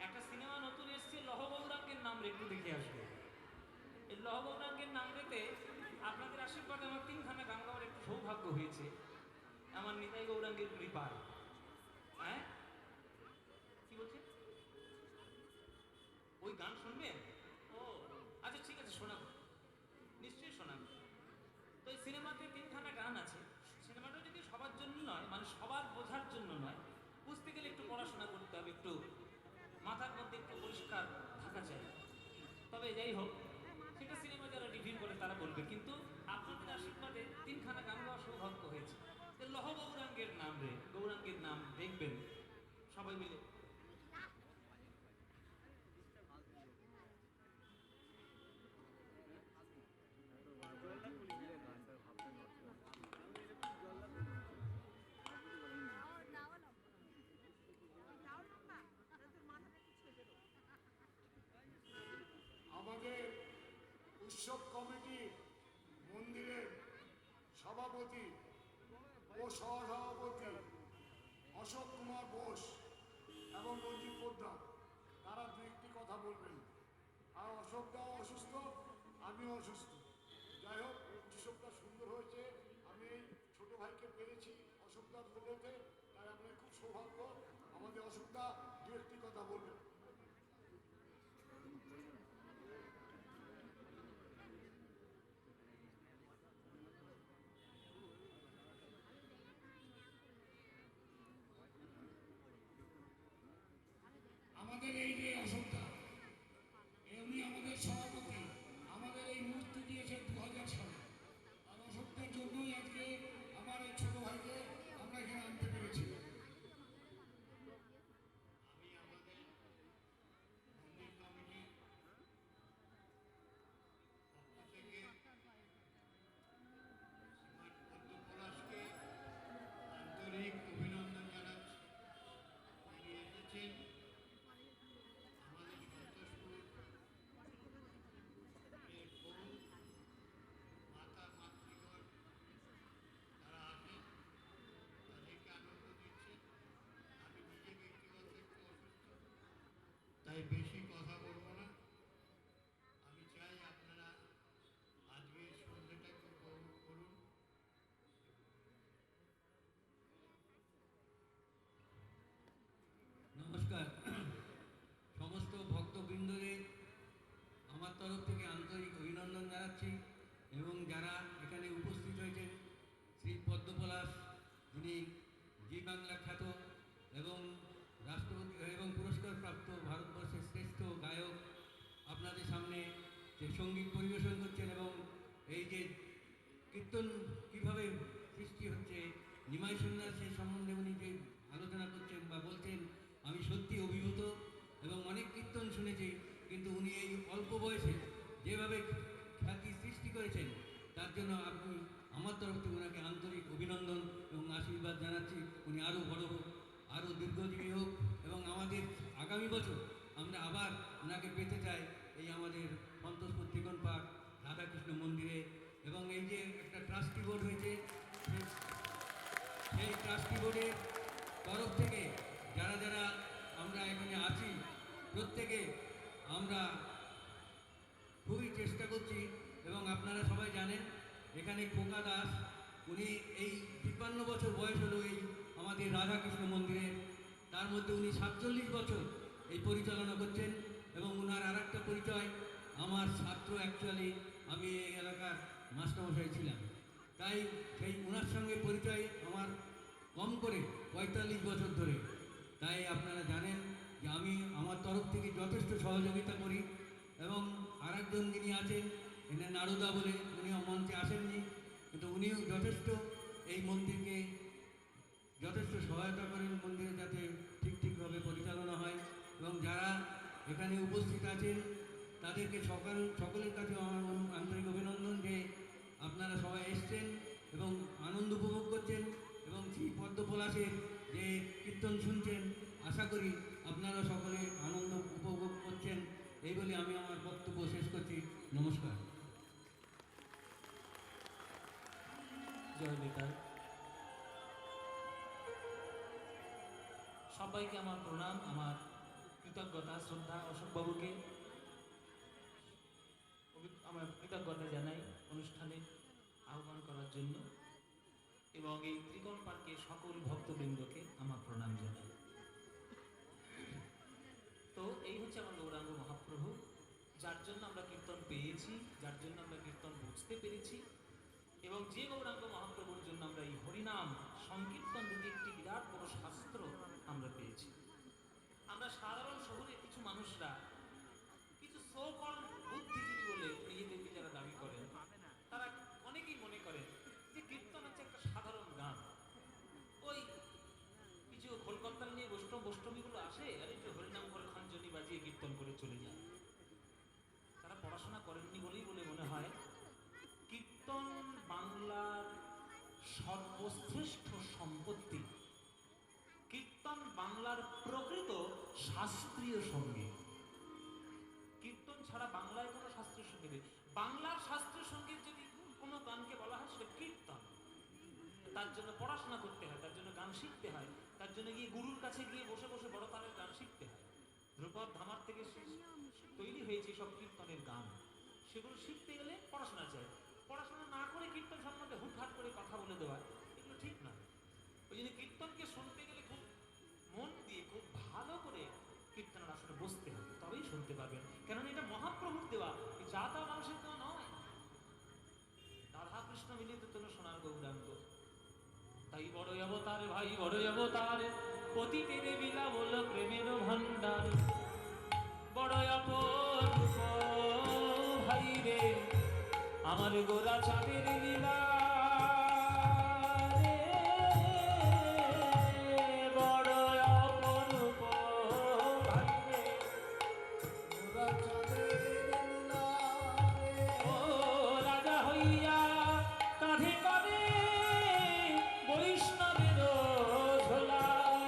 একটা সিনেমা নতুন এসছে লহ গৌরাঙ্গের নাম রে, একটু দেখে আসবে। এই লহ গৌরাঙ্গের নাম রেতে আপনাদের আশীর্বাদে আমার 3খানা গান গাওয়ার একটু সৌভাগ্য হয়েছে, আমার নিতাই গৌরাঙ্গের কৃপায়। হ্যাঁ, কি বলছে? ওই গান শুনবেন? ও আচ্ছা, ঠিক আছে, শোনাবো, নিশ্চয়ই শোনাবো। তো এই সিনেমাতে 3খানা গান আছে। সিনেমাটা যদি সবার জন্য নয়, মানে সবার বোঝার জন্য নয়, বুঝতে গেলে একটু পড়াশোনা করতে হবে, একটু মাথার মধ্যে একটু পরিষ্কার থাকা চাই। তবে যাই হোক, সেটা সিনেমা যারা রিভিউ করে তারা বলবে, কিন্তু আপনাদের আশীর্বাদে 3খানা গান গাওয়ার সৌভাগ্য হয়েছে। তো লহ গৌরাঙ্গের নাম রে, গৌরাঙ্গের নাম দেখবেন সবাই মিলে। আমাদের উৎসব কমিটি মন্দিরের সভাপতি ও সহসভাপতি অশোক কুমার বোস এবং রঞ্জিত পোদ্দার, তারা দু একটি কথা বলবেন। আর অশোকদাও অসুস্থ, আমিও অসুস্থ। যাই হোক, উৎসবটা সুন্দর হয়েছে। আমি এই ছোট ভাইকে পেরেছি অশোকদার বলতে, তাই আপনার খুব সৌভাগ্য। আমাদের অশোকদা দু একটি কথা বলবেন। আমাদের এই যে অশোকদা, উনি আমাদের সভাপতি, আমাদের এই মূর্তি দিয়েছে 2000 সালে। আর অশোকদার জন্যই আজকে আমার এই ছোট ভাইকে আমরা এখানে আনতে পেরেছি। আমি আমাদের মন্দির কমিটির পক্ষ থেকে শ্রীমান পদ্ম পলাশকে আন্তরিক অভিনন্দন জানাচ্ছি। তিনি এসেছেন আমাদের সন্তোষপুর এর বহু মাতা মাতৃগণ তারা আছেন, তাদেরকে আনন্দ দিচ্ছেন। আমি নিজে ব্যক্তিগত একটু অসুস্থ, তাই বেশি কথা বলবো না। আমি চাই আপনারা আজকের সন্ধ্যাটাকে উপভোগ করুন। নমস্কার। সমস্ত ভক্তবৃন্দদের আমার তরফ থেকে আন্তরিক অভিনন্দন জানাচ্ছি, এবং যারা এখানে উপস্থিত হয়েছেন, শ্রী পদ্ম পলাশ, যিনি জি বাংলা খ্যাত এবং রাষ্ট্রপতি এবং পুরস্কারপ্রাপ্ত ভারতবর্ষের শ্রেষ্ঠ গায়ক, আপনাদের সামনে যে সঙ্গীত পরিবেশন করছেন এবং এই যে কীর্তন কীভাবে সৃষ্টি হচ্ছে, নিমাই সন্ন্যাসের সম্বন্ধে উনি যে আলোচনা করছেন বা বলছেন, আমি সত্যি অভিভূত এবং অনেক কীর্তন শুনেছি, কিন্তু উনি এই অল্প বয়সে যেভাবে খ্যাতি সৃষ্টি করেছেন, তার জন্য আপনি আমার তরফ থেকে ওনাকে আন্তরিক অভিনন্দন এবং আশীর্বাদ জানাচ্ছি। উনি আরও বড় হোক, আরও দীর্ঘজীবী হোক এবং আমাদের আগামী বছর আমরা আবার ওনাকে পেতে চাই এই আমাদের সন্তোষপুর ত্রিকোণ পার্ক রাধাকৃষ্ণ মন্দিরে। এবং এই যে একটা ট্রাস্টি বোর্ড হয়েছে, সেই ট্রাস্টি বোর্ডের তরফ থেকে যারা যারা আমরা এখানে আছি প্রত্যেকে আমরা খুবই চেষ্টা করছি। এবং আপনারা সবাই জানেন এখানে খোকা দাস, উনি এই 53 বছর বয়স হলো এই আমাদের রাধাকৃষ্ণ মন্দিরে, তার মধ্যে উনি 47 বছর এই পরিচালনা করছেন। এবং ওনার আর একটা পরিচয়, আমার ছাত্র অ্যাকচুয়ালি আমি এই এলাকার মাস্টারমশাই ছিলাম, তাই সেই ওনার সঙ্গে পরিচয় আমার কম করে 45 বছর ধরে। তাই আপনারা জানেন যে আমি আমার তরফ থেকে যথেষ্ট সহযোগিতা করি। এবং আরেকজন যিনি আছেন এনে নারুদা বলে, উনিও মঞ্চে আসেননি, কিন্তু উনিও যথেষ্ট এই মন্দিরকে যথেষ্ট সহায়তা করেন, মন্দিরে যাতে ঠিকভাবে পরিচালনা হয়। এবং যারা এখানে উপস্থিত আছেন তাদেরকে সকলের কাছে আমার আন্তরিক অভিনন্দন যে আপনারা সবাই এসছেন এবং আনন্দ উপভোগ করছেন এবং শ্রী পদ্মপলাশের যে কীর্তন শুনছেন। আশা করি আপনারা সকলে আনন্দ উপভোগ করছেন। এই বলে আমি আমার বক্তব্য শেষ করছি। নমস্কার। জয় নিতাই। সবাইকে আমার প্রণাম, আমার কৃতজ্ঞতা, শ্রদ্ধা। অশোকবাবুকে আমার কৃতজ্ঞতা জানাই অনুষ্ঠানে আহ্বান করার জন্য, এবং এই ত্রিকোণ পার্কের সকল ভক্তবৃন্দকে আমার প্রণাম জানাই। তো এই হচ্ছে আমার গৌরাঙ্গ মহাপ্রভু, যার জন্য আমরা কীর্তন পেয়েছি, যার জন্য আমরা কীর্তন বুঝতে পেরেছি, এবং যে গৌরাঙ্গ মহাপ্রভুর জন্য আমরা এই হরিনাম সংকীর্তন রূপে একটি বিরাট বড় শাস্ত্র আমরা পেয়েছি। আমরা সাধারণ শহরে কিছু মানুষরা, কিছু সোকল বুদ্ধিজীবী বলে নিজেদেরকে যারা দাবি করেন, তারা অনেকেই মনে করেন যে কীর্তন হচ্ছে একটা সাধারণ গান। ওই কিছু খোলকর্তাল নিয়ে বৈষ্ণবীগুলো আসে আর একটু হরিনাম করে খাঞ্জনি বাজিয়ে কীর্তন করে চলে যায়। তারা পড়াশোনা করেননি বলেই বলে মনে হয়। কীর্তন বাংলার সর্বশ্রেষ্ঠ সম্পত্তি। কীর্তন বাংলার প্রকৃত শাস্ত্রীয় সঙ্গীত। কীর্তন ছাড়া বাংলায় কোনো শাস্ত্রীয় সঙ্গীত নেই। বাংলার শাস্ত্রীয় সঙ্গীত যদি কোনো গানকে বলা হয় সেটা কীর্তন। তার জন্য পড়াশোনা করতে হয়, তার জন্য গান শিখতে হয়, তার জন্য গিয়ে গুরুর কাছে গিয়ে বসে বসে বড় তালের গান শিখতে হয়। ধ্রুপদ ধামার থেকে তৈরি হয়েছে সব কীর্তনের গান। সেগুলো শিখতে গেলে পড়াশোনা চাই। পড়াশোনা না করে কীর্তন সম্বন্ধে হুটহাট করে কথা বলে দেওয়া, এগুলো ঠিক নয়। ওই জন্য কীর্তনকে শুনতে গেলে খুব মন দিয়ে, খুব ভালো করে কীর্তনের আসলে বসতে হবে, তবেই শুনতে পারবেন। কেননা এটা মহাপ্রভুর দেওয়া, যা তা মানুষের দেওয়া নয়। রাধা কৃষ্ণ মিলিত তোর সোনার গৌরাঙ্গ, তাই বড় অবতার ভাই, বড় অবতার, পতিতের বিলা বল প্রেমের ভান্ডার। বড় অপরূপ ভাই রে আমার গোরা চাঁদের লীলা। বড় অপরূপ ভাই রে গোরা চাঁদের লীলা। ও রাজা হইয়া কাঁধে করে বৈষ্ণবের ঝোলা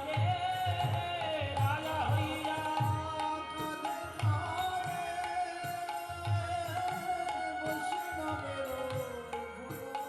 রে। রাজা হইয়া কাঁধে করে বৈষ্ণবের ঝোলা।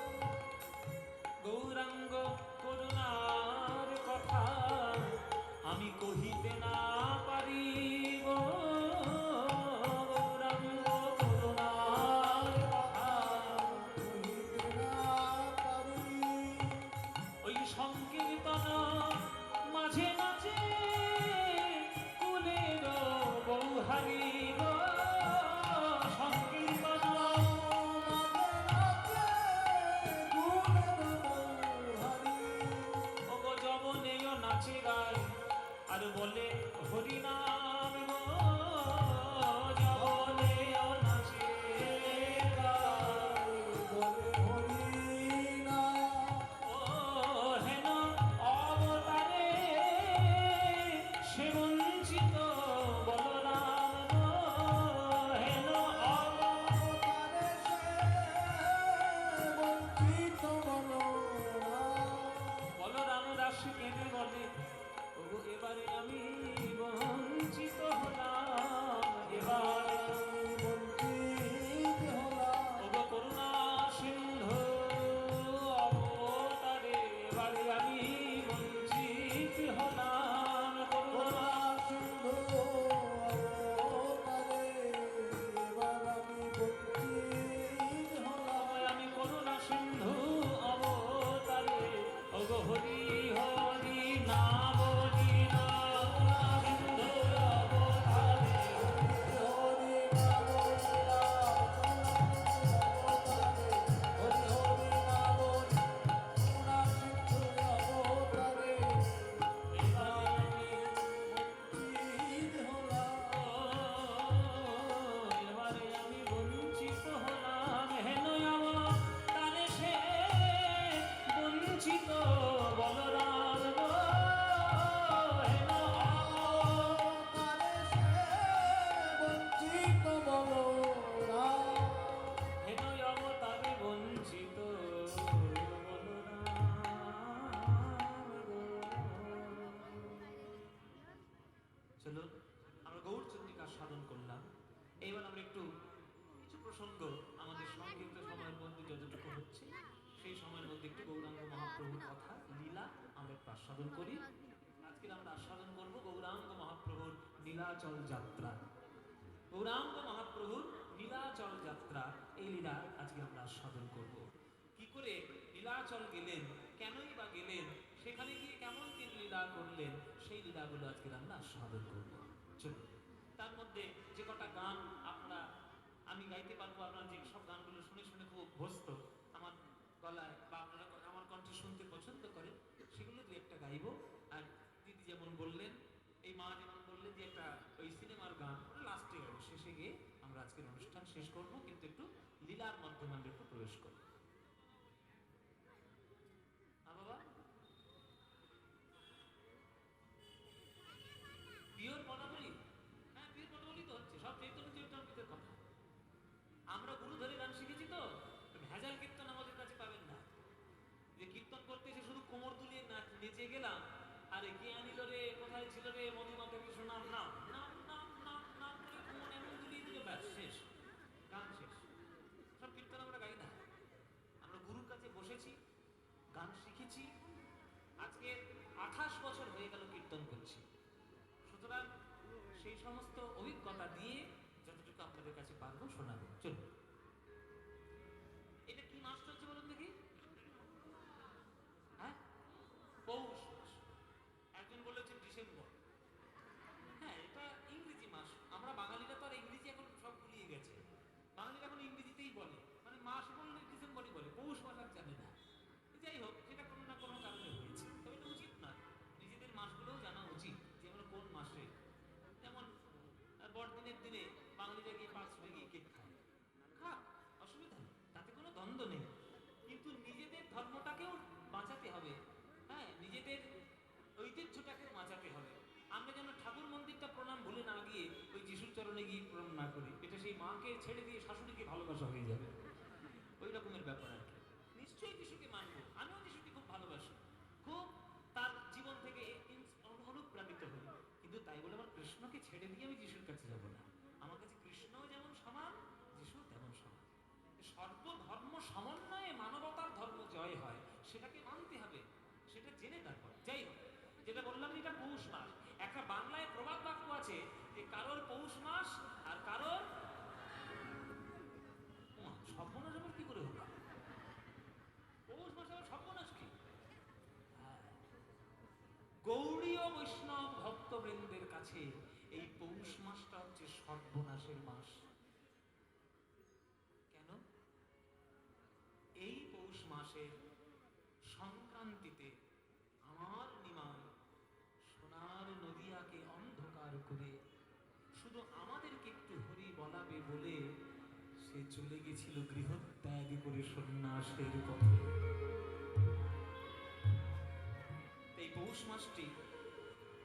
বঞ্চিত বলরাম গো, হেন অবতারে সে বঞ্চিত বলরাম। হেন অবতারে বঞ্চিত বলরাম গো। চলুন আমরা গৌরচন্দ্রিকা সাধন করলাম। এইবার আমরা একটু কিছু প্রসঙ্গ আমাদের সংক্ষিপ্ত সময়ের মধ্যে যতটুকু হচ্ছে সেই সময়ের মধ্যে একটু গৌরাঙ্গ মহাপ্রভুর কথা লীলা আমরা একটু আস্বাদন করি। আজকে আমরা আস্বাদন করব গৌরাঙ্গ মহাপ্রভুর নীলাচল যাত্রা। গৌরাঙ্গ মহাপ্রভুর নীলাচল যাত্রা, এই লীলা আজকে আমরা আস্বাদন করব। কি করে নীলাচল গেলেন, কেনই বা গেলেন, সেখানে গিয়ে কেমন তিনি লীলা করলেন, সেই লীলাগুলো আজকে আমরা আস্বাদন করব। চলুন তার মধ্যে যে কটা গান আপনারা আমি গাইতে পারবো, আপনারা যে সব গানগুলো শুনে শুনে খুব অভ্যস্ত আমার গলায় বা আপনারা আমার কণ্ঠে শুনতে পছন্দ করেন, সেগুলো দু একটা গাইবো। আর দিদি যেমন বললেন, এই মা যেমন বললেন যে একটা ওই সিনেমার গান লাস্টে গাইবো, শেষে গিয়ে আমরা আজকের অনুষ্ঠান শেষ করব, কিন্তু একটু লীলার মাধ্যমে আমরা একটু প্রবেশ করবো। বাবা পিওর পদাবলী, হ্যাঁ পিওর পদাবলী তো হচ্ছে সব চৈতন্য চরিতামৃতের কথা। আমরা গুরু ধরে গান শিখেছি তো, ভেজাল কীর্তন আমাদের কাছে পাবেন না। যে কীর্তন করতে এসে শুধু কোমর দুলিয়ে নেচে গেলাম, আরে কে আনিল রে, কোথায় ছিল রে, মধুমাতে শোনাম নাম নাম নাম নাম নাম করে কোমর এমন দুলিয়ে দিল, ব্যাস শেষ, গান শেষ। সব কীর্তন আমরা গাই না। আমরা গুরুর কাছে বসেছি, গান শিখেছি, আজকে 28 বছর হয়ে গেল কীর্তন করছি। সুতরাং সেই সমস্ত অভিজ্ঞতা দিয়ে যতটুকু আপনাদের কাছে পারবো শোনাবো। চলুন, এটা কি মাস চলছে বলুন দেখি? হ্যাঁ, পৌষ মাস। একজন বলেছেন ডিসেম্বর। হ্যাঁ, এটা ইংরেজি মাস। আমরা বাঙালিরা তো আর ইংরেজি এখন সব ভুলিয়ে গেছে। বাঙালিরা এখন ইংরেজিতেই বলে, মানে মাস বললে ডিসেম্বরই বলে, পৌষ মাস আর জানে না। যাই হোক, সেটা কোনো না কোনো কারণে হয়েছে, তবে এটা উচিত নয়। নিজেদের মাসগুলোও জানা উচিত যে আমরা কোন মাসে। যেমন বড়দিনের দিনে বাঙালিরা গিয়ে পাঁচটা গিয়ে কেক খায়, খাক, অসুবিধা নেই, তাতে কোনো দ্বন্দ্ব নেই। কিন্তু নিজেদের ধর্মটাকেও বাঁচাতে হবে, হ্যাঁ, নিজেদের ঐতিহ্যটাকেও বাঁচাতে হবে। আমরা যেন ঠাকুর মন্দিরটা প্রণাম ভুলে না গিয়ে ওই যিশুর চরণে গিয়ে প্রণাম না করি, এটা সেই মাকে ছেড়ে দিয়ে শাশুড়িকে ভালোবাসা হয়ে যাবে, ওই রকমের ব্যাপার আর কি। নিশ্চয়ই যিশুকে মানবো, আমিও যিশুকে খুব ভালোবাসি, খুব তার জীবন থেকে অনুপ্রাণিত হই, কিন্তু তাই বলে আমার কৃষ্ণকে ছেড়ে দিয়ে আমি যিশুর কাছে যাব না। আমার কাছে কৃষ্ণও যেমন সমান, যিশু তেমন সমান। সর্বধর্ম সমন্বয়ে মানবতার ধর্ম জয় হয়, সেটাকে মানতে হবে, সেটা জেনে তারপর। যাই হোক, যেটা বললাম এটা পৌষ মাস। একটা বাংলায় প্রবাদ বাক্য আছে যে কারোর পৌষ মাস আর কারোর সর্বনাশ। আবার কি করে হলো পৌষ মাস, আবার সর্বনাশ কি? গৌড়ীয় বৈষ্ণব ভক্তবৃন্দের কাছে এই পৌষ মাসটা হচ্ছে সর্বনাশের মাস। কেন? এই পৌষ মাসের সংক্রান্তিতে আমার নিমাই সোনার নদিয়াকে অন্ধকার করে শুধু আমাদেরকে একটু হরি বলাবে বলে সে চলে গেছিল গৃহত্যাগ করে সন্ন্যাসের পথে। এই পৌষ মাসটি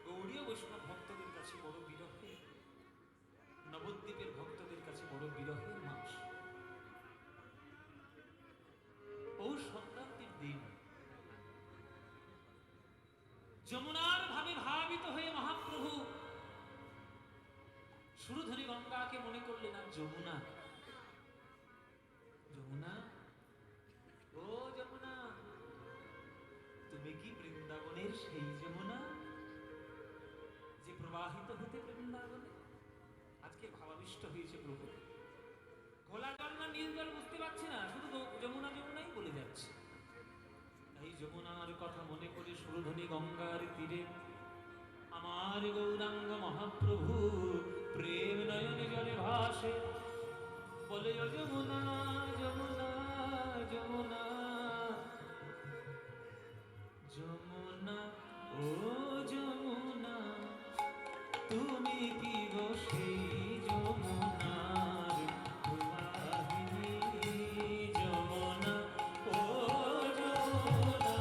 গৌড়ীয় বৈষ্ণব ভক্তদের কাছে বড় বিরহের, নবদ্বীপের ভক্তদের কাছে বড় বিরহের মাস। পৌষ সংক্রান্তির দিন যমুনার ভাবে ভাবিত হয়ে মহাপ্রভু সুরধনী গঙ্গাকে মনে করলেন আর যমুনা, যমুনা, ও যমুনা, তুমি কি বৃন্দাবনের সেই যমুনা যে প্রবাহিত হতে বৃন্দাবনে? আজকে ভাবাবিষ্ট হয়েছে প্রভু। ঘোলা জল না নীল জল বুঝতে পারছি না, শুধু যমুনা যমুনাই বলে যাচ্ছে। তাই যমুনার কথা মনে করে সুরধনী গঙ্গার তীরে আমার গৌরাঙ্গ মহাপ্রভু প্রেম নয়নে জলে ভাসে, বলে ও যমুনা যমুনা যমুনা যমুনা, ও যমুনা, তুমি কি গো সেই যমুনার প্রবাহিনী? যমুনা, ও যমুনা,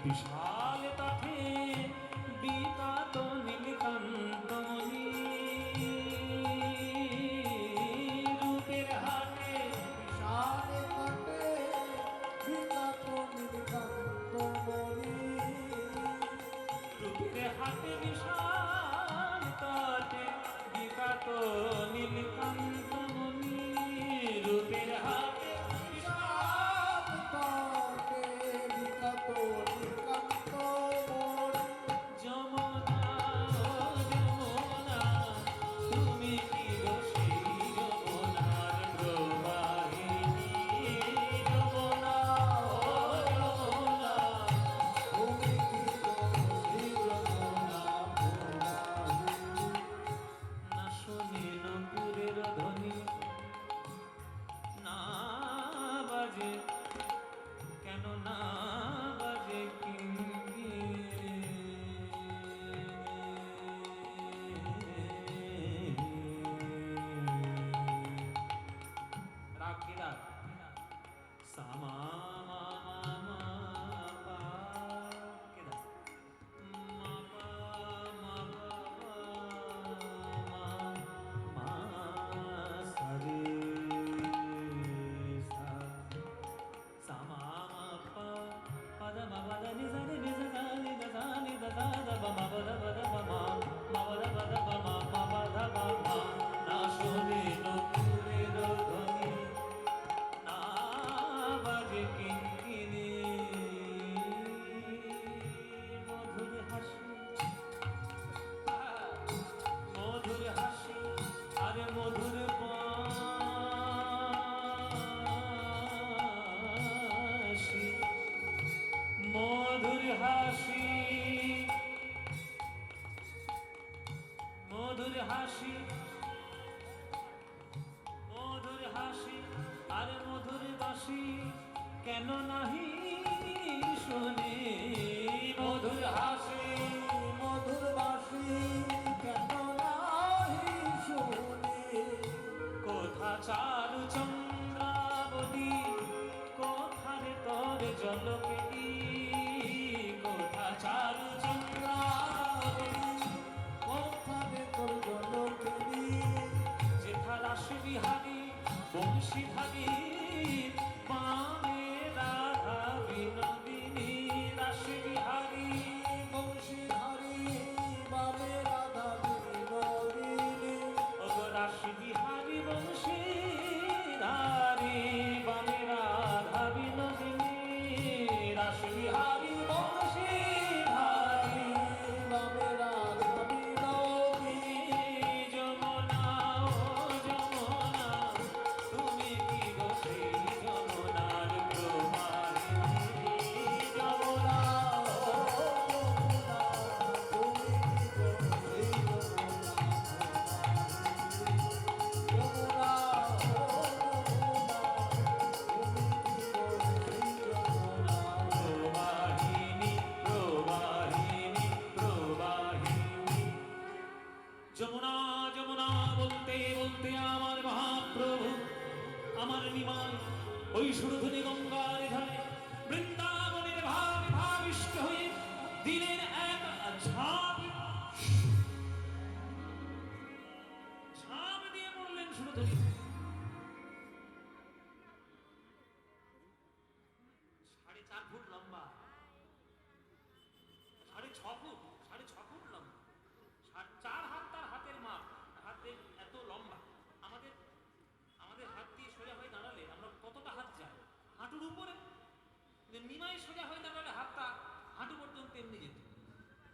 বিশাল তথে বিকাত নীলকান্তমণি রূপের হাটে বিশালে কাটে বিকাত নীলকান্তমণি রূপের হাটে বিশাল তটে বিকাত নীলকান্তমণি রূপের হাটে বিশাল কাটে বিকাত নীলকান্তমণি যমুনা যমুনা তুমি কি দোষী যমুনার প্রবাহিনী যমুনা যমুনা তুমি কি দোষী যমুনা প্রবাহিনী না শুনে নপুরের ধ্বনি না বাজে কেন না বাজে রাগ কি রাগ সামা মা মা মা পা কে রাগ মা পা মা পা মা মা সা রে সা সামা মা পা পদ মা পদ নি সা রে নি সা নি দ সা নি দ সা দ ব মা পদ পদ ব মা মা পদ পদ ব মা মা পদ ব মা না শোনে নপুরের ধ্বনি না বাজে কিঙ্কিনি মধুর হাসি মধুর হাসি আর মধুর বাঁশি মধুর হাসি মধুর হাসি মধুর হাসি আর মধুর বাঁশি কেন নাহি শুনি মধুর হাসি মধুর বাসি কেন নাহি শুনি কোথা চারু চন্দ্রাবতী কোথারে তোর জলকেলি কোথা চারু চন্দ্রাবতী কোথারে তোর জলকেলি যেথা রাস বিহারী বংশীধারী বামে রাধা বিনোদিনী রাস বিহারী বংশীধারী বামে রাধা বিনোদিনী রাস বিহারী বংশীধারী বামে রাধা বিনোদিনী রাস বিহারী বংশীধারী বামে রাধা বিনোদিনী যমুনা ও যমুনা তুমি কি দোষী যমুনার প্রবাহিনী যমুনা প্রবাহিনী প্রবাহিনী প্রবাহিনী যমুনা যমুনা বলতে বলতে আমার মহাপ্রভু আমার নিমাই ওই সুরধুনি গঙ্গার ধারে বৃন্দাবনের ভাবে ভাবিষ্ট হয়ে দিনের এক ঝাঁপ ঝাঁপ দিয়ে পড়লেন সুরধুনি সাড়ে 4 ফুট লম্বা 6.5 ফুট লম্বা 4 হাত তার হাতের মাপ হাতের এত লম্বা আমাদের আমাদের হাত দিয়ে সোজা হয়ে দাঁড়ালে আমরা কতটা হাত যায় হাঁটুর উপরে নিমাই সোজা হয়ে দাঁড়ালে হাতটা হাঁটু পর্যন্ত এমনি যেত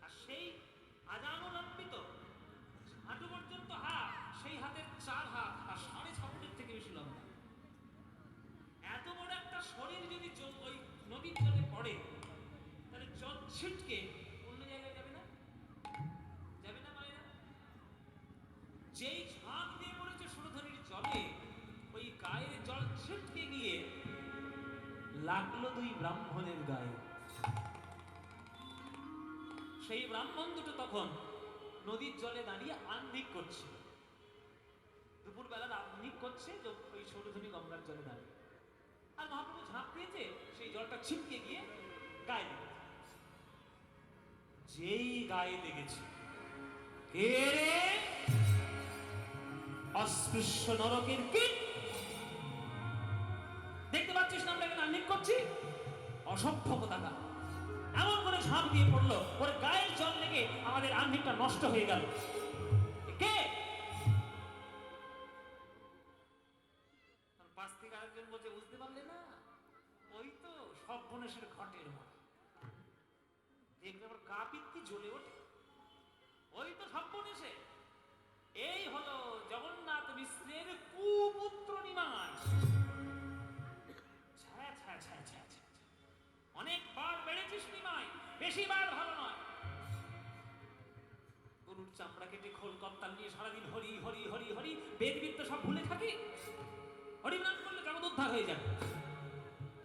আর সেই আজানুলম্বিত হাঁটু পর্যন্ত হাত সেই হাতের 4 হাত আর 6.5 ফুটের থেকে বেশি লম্বা এত বড় একটা শরীর যদি ওই নদীর জলে পড়ে তাহলে জল ছিটকে অন্য জায়গায় যাবে না যাবে না মায়েরা যেই ঝাঁক দিয়ে পড়েছে সুরধনির জলে ওই গায়ের জল ছিটকে গিয়ে লাগলো 2 ব্রাহ্মণের গায়ে সেই ব্রাহ্মণ দুটো তখন নদীর জলে দাঁড়িয়ে আহ্নিক করছে দুপুরবেলা আহ্নিক করছে ওই সুরধনি গঙ্গার জলে দাঁড়িয়ে আর মহাপ্রভু ঝাঁপ দিয়েছে সেই জলটা ছিটকে গিয়ে গায়ে লেগেছে যেই গায়ে লেগেছে, কে রে? অস্পৃশ্য নরকের কীট! দেখতে পাচ্ছিস না আমরা এখানে আহ্নিক করছি? অসভ্য কোথাকা এমন করে ঝাঁপ দিয়ে পড়লো, ওর গায়ের জল লেগে আমাদের আহ্নিকটা নষ্ট হয়ে গেল। কে? পাশ থেকে আরেকজন বলছে, বুঝতে পারলে না? ওই তো সর্বনেশের ঘটের মা। দেখলে আবার গা পিত্তি জ্বলে ওঠে। ওই তো সর্বনেশে। এই হলো জগন্নাথ মিশ্রের কুপুত্র নিমাই। ছ্যা ছ্যা ছ্যা ছ্যা ছ্যা। অনেকবার বেড়েছিস নিমাই, বেশিবার ভালো নয়। গরুর চামড়া কেটে খোল কর্তাল নিয়ে সারাদিন হরি হরি হরি হরি, বেদ বিদ্য সব ভুলে থাকি। হরিনাম করলে জগৎ উদ্ধার হয়ে যাবে।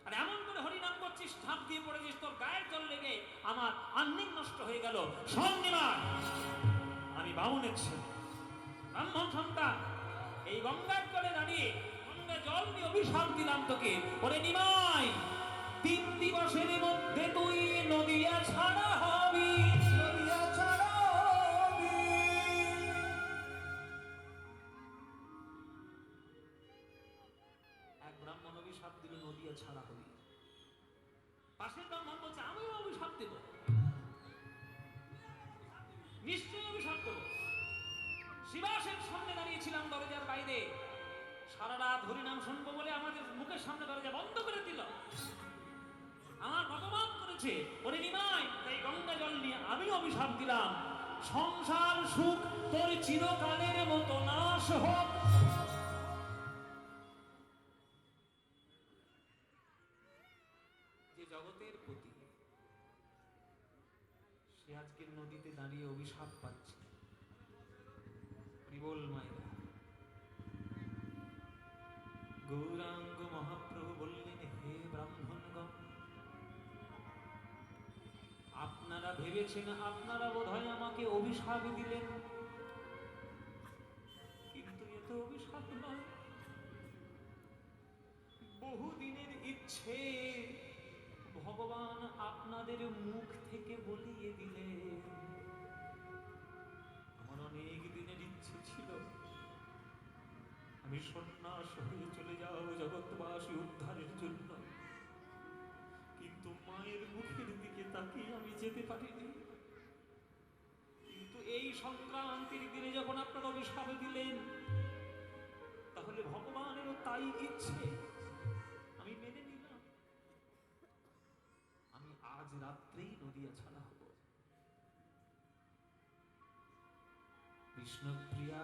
আর এমন করে হরিনাম করছিস, ঝাঁপ দিয়ে পড়েছিস, তোর গায়ের জল লেগে আমার আহ্নিক নষ্ট হয়ে গেল। শোন নিমাই, আমি বামুনের ছেলে, ব্রাহ্মণ সন্তান। এই গঙ্গার জলে দাঁড়িয়ে গঙ্গা জল দিয়ে অভিশাপ দিলাম তোকে। ওরে নিমাই, 3 দিবসের মধ্যে তুই নদিয়া ছাড়া হবি। নদিয়া ছাড়া হবি। এক ব্রাহ্মণ অভিশাপ দিল, নদিয়া ছাড়া হবি। পাশের ব্রাহ্মণ বলছে, আমিও অভিশাপ দেব, নিশ্চয়ই অভিশাপ দেব। শিবাসের সামনে দাঁড়িয়েছিলাম দরজার বাইরে, সারা রাত হরিনাম শুনবো বলে আমাদের মুখের সামনে দরজা বন্ধ করে দিল। আমার ভগবান করেছে। ওরে নিমাই, তাই গঙ্গা জল নিয়ে আমি অভিশাপ দিলাম, সংসার সুখ তোর চিরকালের মতো নাশ হোক। যে জগতের প্রতি, সে আজকে নদীতে দাঁড়িয়ে অভিশাপ পাচ্ছে। বল মায়েরা, গৌরাঙ্গ মহাপ্রভু বললেন, হে ব্রাহ্মণগণ, আপনারা ভেবেছেন আপনারা বোধহয় আমাকে অভিশাপ দিলেন, কিন্তু এ তো অভিশাপ নয়। বহুদিনের ইচ্ছে ভগবান আপনাদের মুখ থেকে বলিয়ে দিলেন। আমার অনেক দিনের ইচ্ছে ছিল আমি সন্ন্যাস হয়ে চলে যাও জগৎবাসী উদ্ধারের জন্য, কিন্তু মায়ের মুখের দিকে তাকিয়ে আমি যেতে পারিনি। কিন্তু এই সংক্রান্তির দিনে যখন আপনারা অভিশাপ দিলেন, তাহলে ভগবানেরও তাই ইচ্ছে, আমি মেনে নিলাম। আমি আজ রাত্রেই নদিয়া ছাড়া হব। বিষ্ণুপ্রিয়া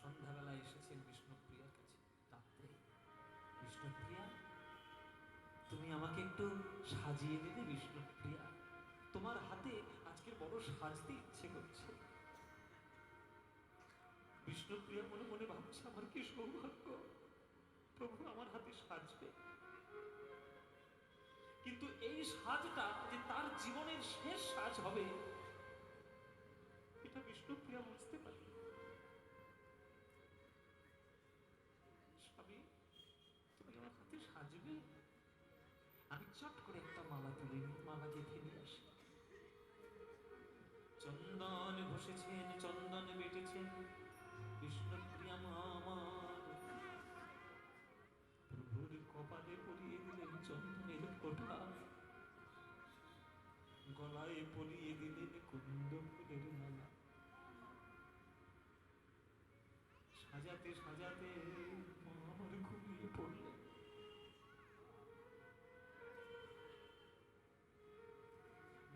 সন্ধ্যাবেলা এসেছেন বিষ্ণুপ্রিয়ার কাছে রাত্রে। বিষ্ণুপ্রিয়া, তুমি আমাকে একটু সাজিয়ে দেবে বিষ্ণুপ্রিয়া? তোমার হাতে আজকের বড় সাজতে ইচ্ছে করছে। বিষ্ণুপ্রিয়া মনে মনে ভাবছে, আমার কি সৌভাগ্য, প্রভু আমার হাতে সাজবে। কিন্তু এই সাজটা যে তার জীবনের শেষ সাজ হবে, এটা বিষ্ণুপ্রিয়া বুঝতে পারে। স্বামী, তুমি আমার হাতে সাজবে? আমি চট করে একটা মালা তুলে নিই, মালা গেঁথে নিয়ে আসি। চন্দন ঘষেছেন, চন্দন বেটেছেন বিষ্ণুপ্রিয়া মা আমার, প্রভুর কপালে পরিয়ে দিলেন চন্দনের ফোঁটা, গলায় পরিয়ে দিলেন কুন্দ ফুলের মালা। সাজাতে সাজাতে মা আমার ঘুমিয়ে পড়লেন।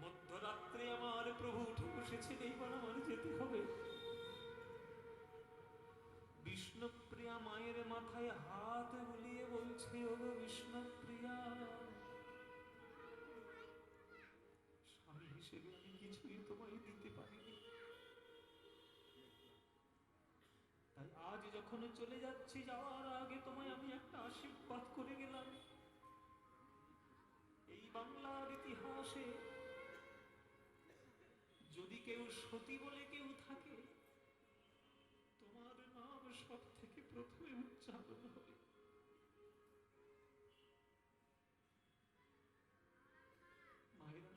মধ্যরাত্রে আমার প্রভু উঠে বসেছেন, এইবার আমার যেতে হবে। বিষ্ণুপ্রিয়া মায়ের মাথায় হাত বুলিয়ে বলছে, ওগো বিষ্ণুপ্রিয়া, স্বামী হিসেবে আমি কিছুই তোমায় দিতে পারিনি, তাই আজ যখন চলে যাচ্ছি, যাওয়ার আগে তোমায় আমি একটা আশীর্বাদ করে গেলাম। এই বাংলার ইতিহাসে যদি কেউ সতী বলে কেউ থাকে, তোমার নাম সব থেকে প্রথমে উচ্চারণ হবে। মায়েরা,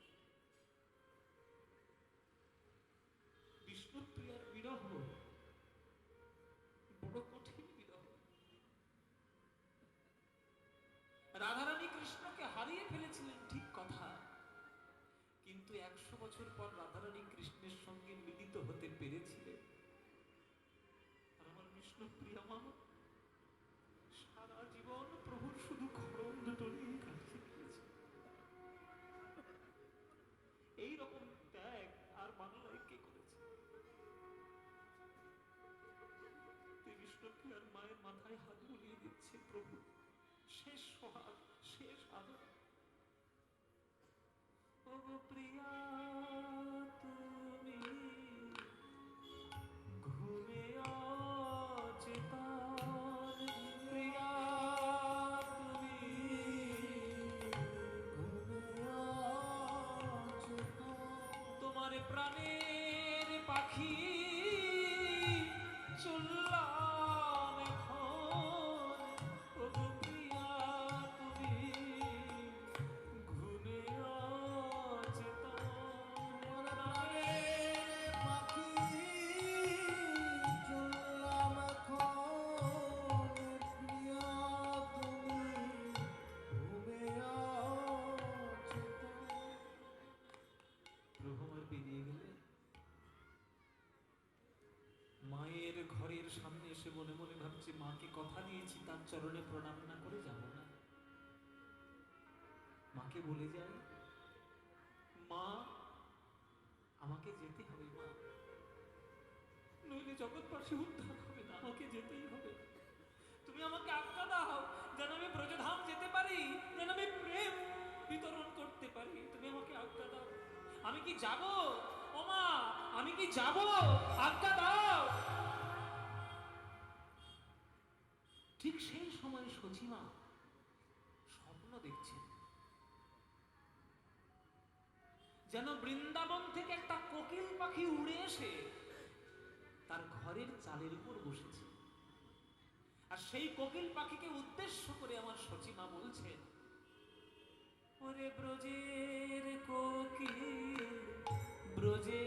কিন্তু 100 বছর পর রাধারানী কৃষ্ণের সঙ্গে মিলিত হতে পেরেছিলেন। আর আমার বিষ্ণুপ্রিয়া মা সারা জীবন প্রভুর শুধু খড়ম দুটো নিয়ে কাটিয়ে দিয়েছে। এইরকম ত্যাগ আর বাংলায় কে করেছে? বিষ্ণুপ্রিয়ার মায়ের মাথায় হাত বুলিয়ে দিচ্ছে প্রভু, শেষ সোহাগ, শেষ আদর। ওগো প্রিয়া তুমি ঘুমে অচেতন, প্রিয়া তুমি ঘুমে অচেতন, তোমার প্রাণের পাখি চললাম এখন। ওগো প্রিয়া তুমি ঘুমে অচেতন, প্রাণের পাখি চললাম এখন, প্রিয়া তুমি ঘুমে অচেতন। প্রভু আমার বেরিয়ে গেলেন। মায়ের ঘরের সামনে এসে মনে মনে ভাবছি, মাকে কথা দিয়েছি তার চরণে প্রণাম না করে যাব না। মাকে বলে যাই, মা আমাকে যেতে হবে মা, নইলে জগৎবাসী উদ্ধার হবে না, আমাকে যেতেই হবে। তুমি আমাকে আজ্ঞা দাও যেন আমি ব্রজধাম যেতে পারি, যেন আমি প্রেম বিতরণ করতে পারি। তুমি আমাকে আজ্ঞা দাও। আমি কি যাব ও মা? আমি কি যাব? আজ্ঞা দাও। ঠিক সেই সময় সচিমা স্বপ্ন দেখছেন, যেন বৃন্দাবন থেকে একটা কোকিল পাখি উড়ে এসে তার ঘরের চালের উপর বসেছে। আর সেই কোকিল পাখিকে উদ্দেশ্য করে আমার সচিমা বলছেন, ওরে ব্রজের কোকিল, ব্রজে